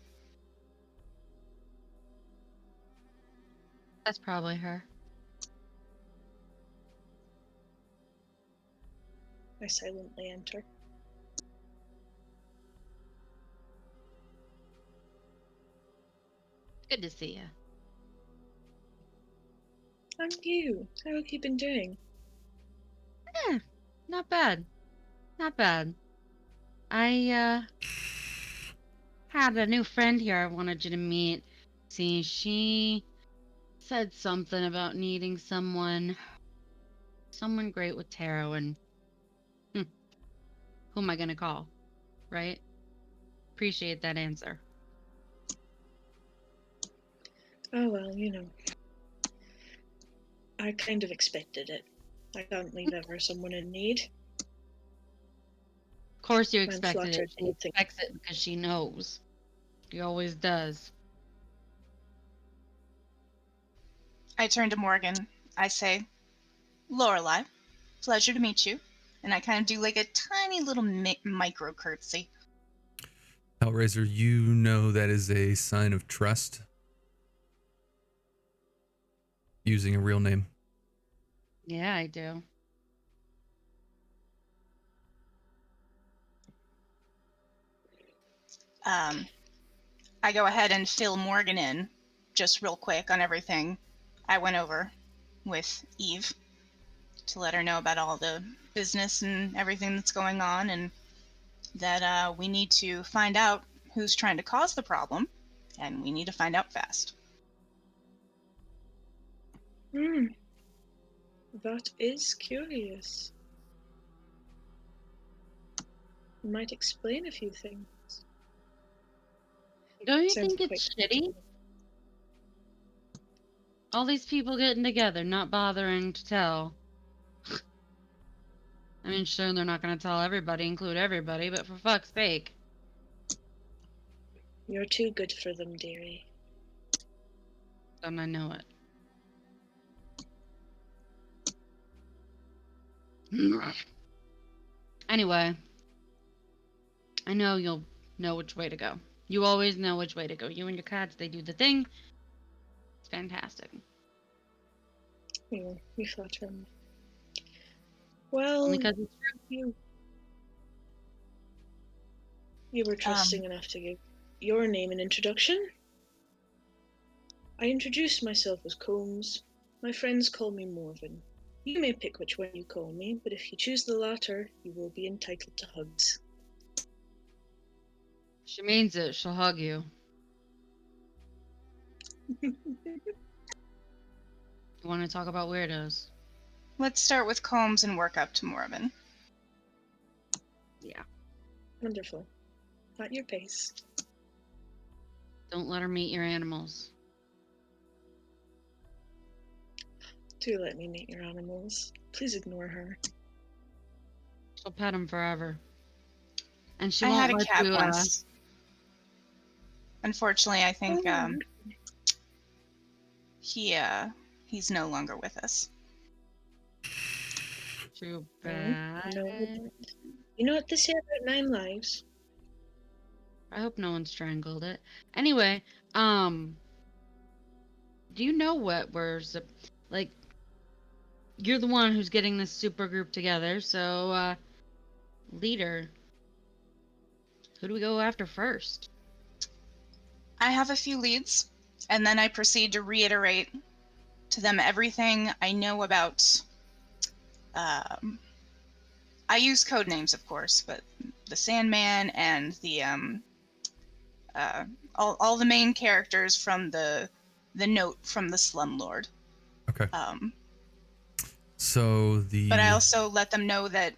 That's probably her. I silently enter. Good to see you. And you, how have you been doing? Not bad. Not bad. I had a new friend here I wanted you to meet. See, she said something about needing someone great with tarot, and who am I gonna call? Right? Appreciate that answer. Oh well, you know, I kind of expected it. I can't leave ever someone in need. Of course you I'm expected flattered it. She you would think. expects it because she knows. She always does. I turn to Morgan. I say, "Lorelei, pleasure to meet you." And I kind of do like a tiny little micro curtsy. Hellraiser, you know that is a sign of trust. Using a real name. Yeah, I do. I go ahead and fill Morgan in just real quick on everything I went over with Eve to let her know about all the business and everything that's going on, and that we need to find out who's trying to cause the problem, and we need to find out fast. That is curious. You might explain a few things. Don't you Sounds think quite it's shitty? All these people getting together, not bothering to tell. I mean, sure, they're not going to tell everybody, include everybody, but for fuck's sake. You're too good for them, dearie. Don't I know it? Anyway, I know you'll know which way to go. You always know which way to go. You and your cats, they do the thing. It's fantastic. You flatter me. Well, Only because it's you were trusting enough to give your name an introduction. I introduced myself as Combs. My friends call me Morven. You may pick which one you call me, but if you choose the latter, you will be entitled to hugs. She means it. She'll hug you. You want to talk about weirdos? Let's start with Combs and work up to Morven. Yeah. Wonderful. At your pace. Don't let her meet your animals. Do let me meet your animals. Please ignore her. She'll pet them forever. And she I won't had a let cat you, once. Unfortunately, I think he's no longer with us. Too bad. You know what they say about 9 lives? I hope no one strangled it. Anyway, do you know what like, you're the one who's getting this super group together, so, leader, who do we go after first? I have a few leads, and then I proceed to reiterate to them everything I know about. I use code names, of course, but the Sandman and the all the main characters from the note from the Slumlord. Okay. But I also let them know that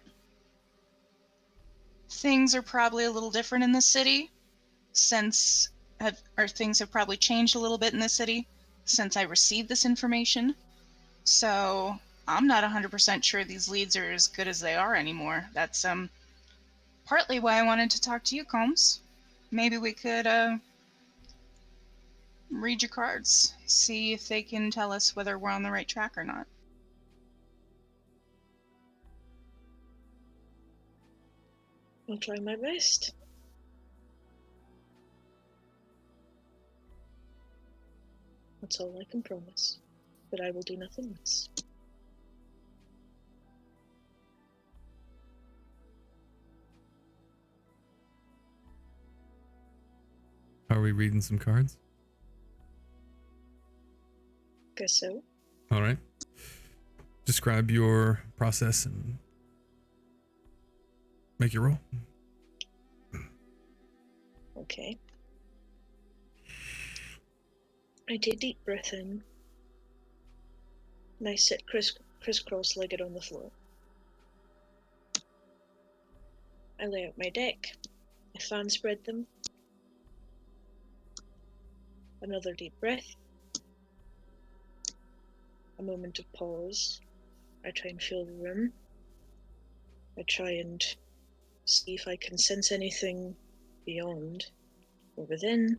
things are probably a little different in the city things have probably changed a little bit in the city since I received this information. So I'm not 100% sure these leads are as good as they are anymore. That's partly why I wanted to talk to you, Combs. Maybe we could read your cards, see if they can tell us whether we're on the right track or not. I'll try my best. That's all I can promise. But I will do nothing less. Are we reading some cards? Guess so. All right. Describe your process and make your roll. Okay. I take a deep breath in, and I sit crisscross-legged on the floor. I lay out my deck. I fan spread them. Another deep breath. A moment of pause. I try and feel the room. I try and see if I can sense anything beyond, or within,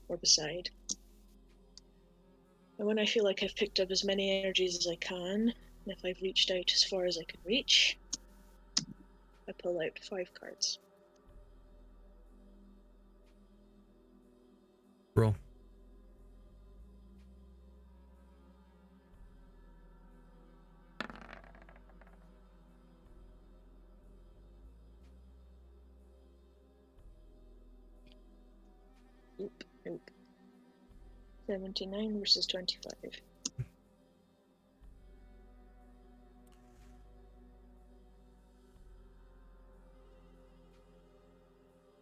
or beside. And when I feel like I've picked up as many energies as I can, and if I've reached out as far as I can reach, I pull out 5 cards. Roll. Nope. 79 versus 25.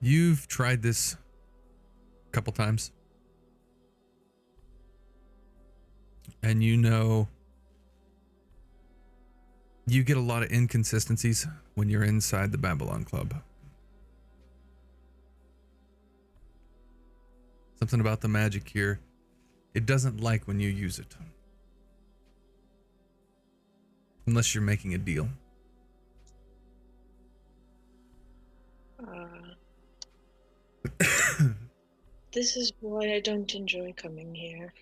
You've tried this a couple times. And you know you get a lot of inconsistencies when you're inside the Babylon Club. Something about the magic here, it doesn't like when you use it. Unless you're making a deal. This is why I don't enjoy coming here.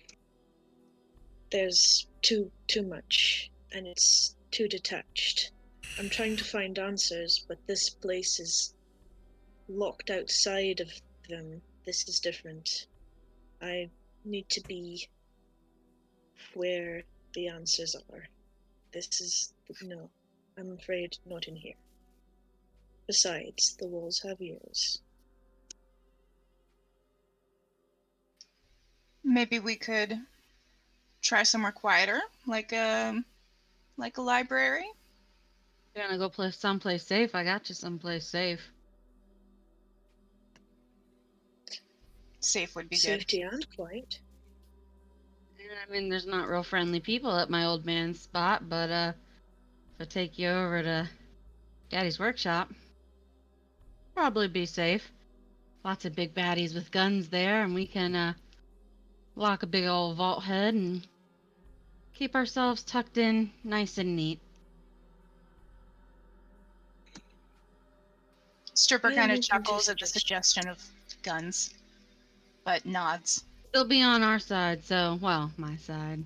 There's too much, and it's too detached. I'm trying to find answers, but this place is locked outside of them. This is different. I need to be where the answers are. This is... no, I'm afraid not in here. Besides, the walls have ears. Maybe we could try somewhere quieter, like a library. You're gonna go play someplace safe. I got you someplace safe. Safe would be good. Safety and quiet. I mean, there's not real friendly people at my old man's spot, but if I take you over to Daddy's workshop, probably be safe. Lots of big baddies with guns there, and we can lock a big old vault head and keep ourselves tucked in nice and neat. Stripper I am kind of open to chuckles at the suggestions. suggestion of guns, but nods. They'll be on our side, so, well, my side.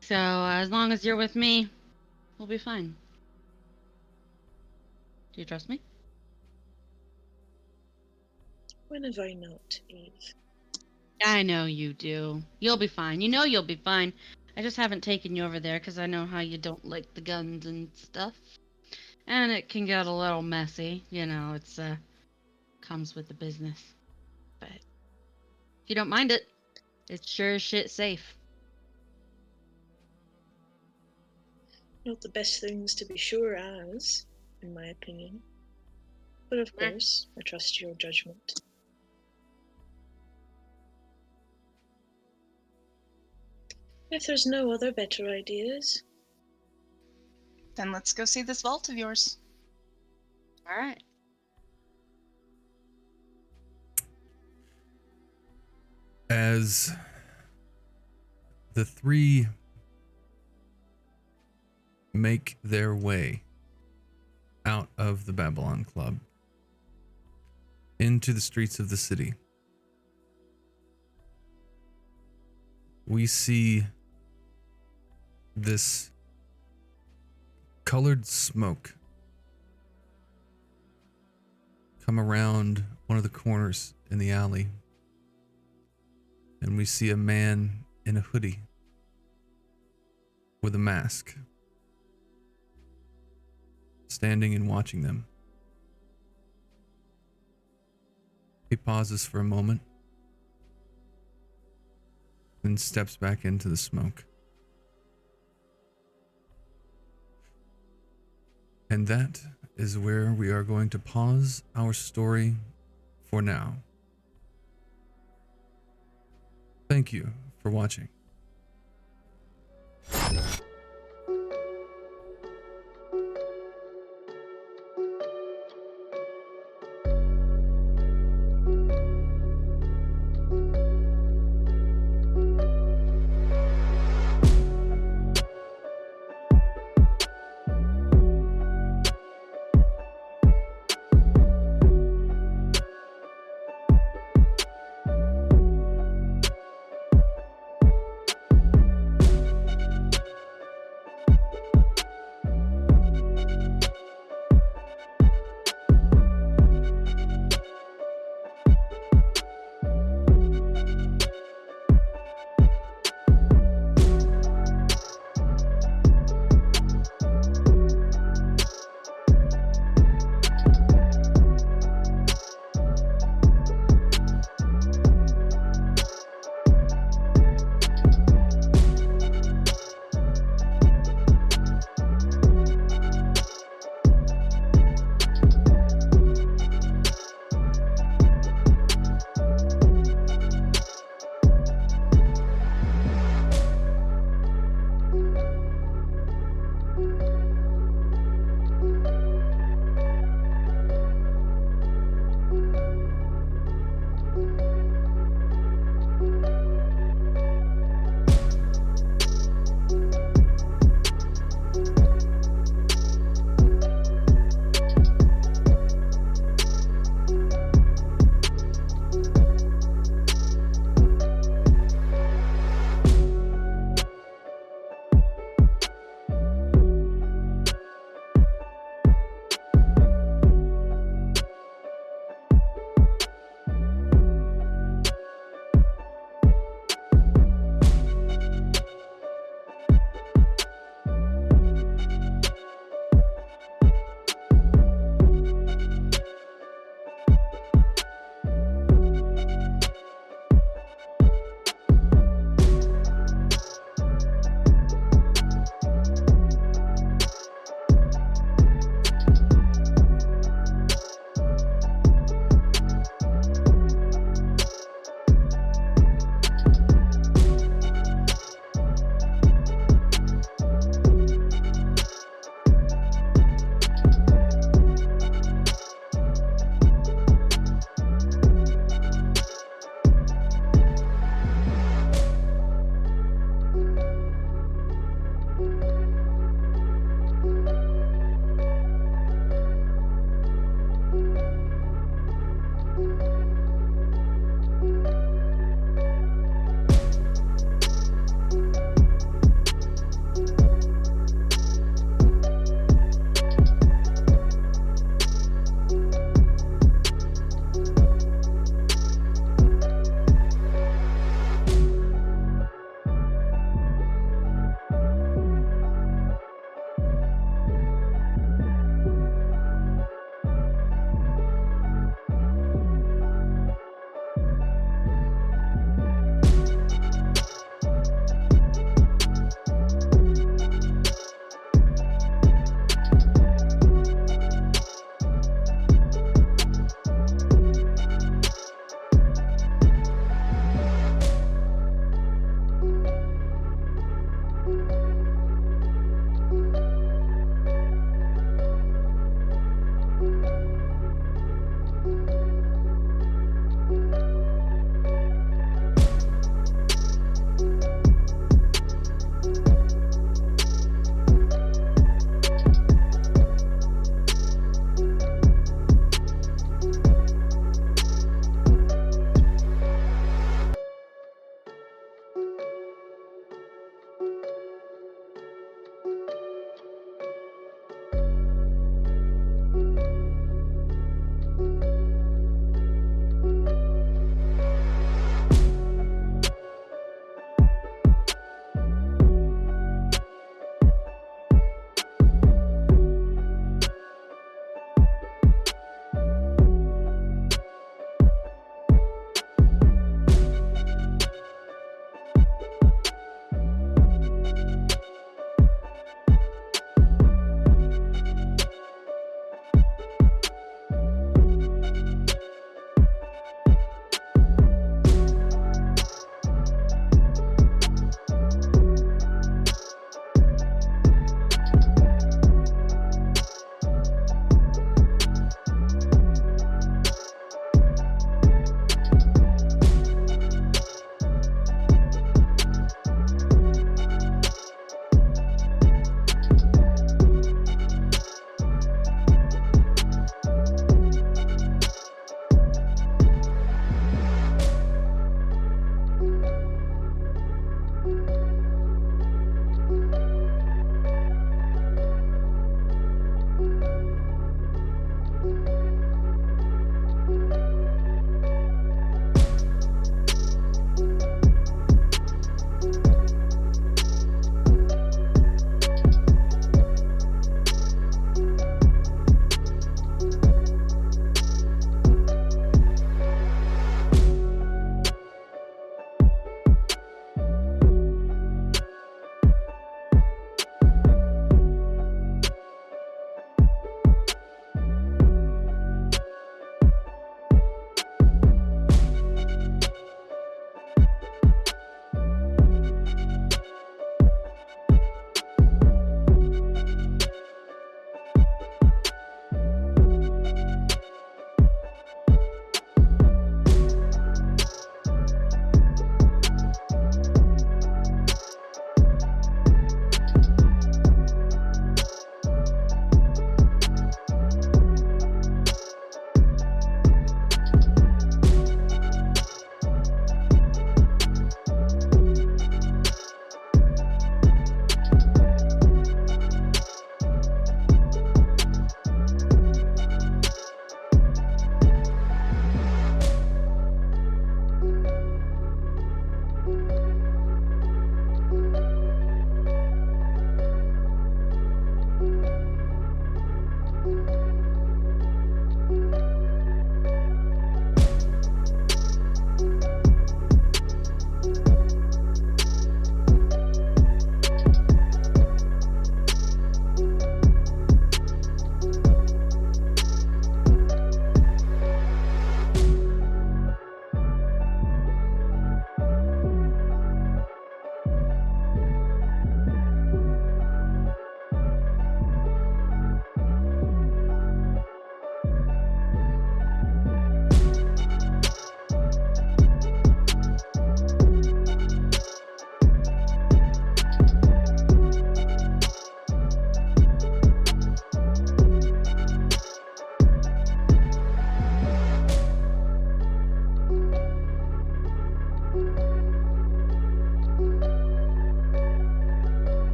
So, as long as you're with me, we'll be fine. Do you trust me? When have I not, Eve? I know you do. You'll be fine. You know you'll be fine. I just haven't taken you over there because I know how you don't like the guns and stuff. And it can get a little messy. You know, it's, comes with the business. But if you don't mind it, it's sure as shit safe. Not the best things to be sure as, in my opinion. But of course, I trust your judgment. If there's no other better ideas, Then let's go see this vault of yours. All right. As the three make their way out of the Babylon Club into the streets of the city, we see this colored smoke come around one of the corners in the alley, and we see a man in a hoodie with a mask standing and watching them. He pauses for a moment and steps back into the smoke. And that is where we are going to pause our story for now. Thank you for watching.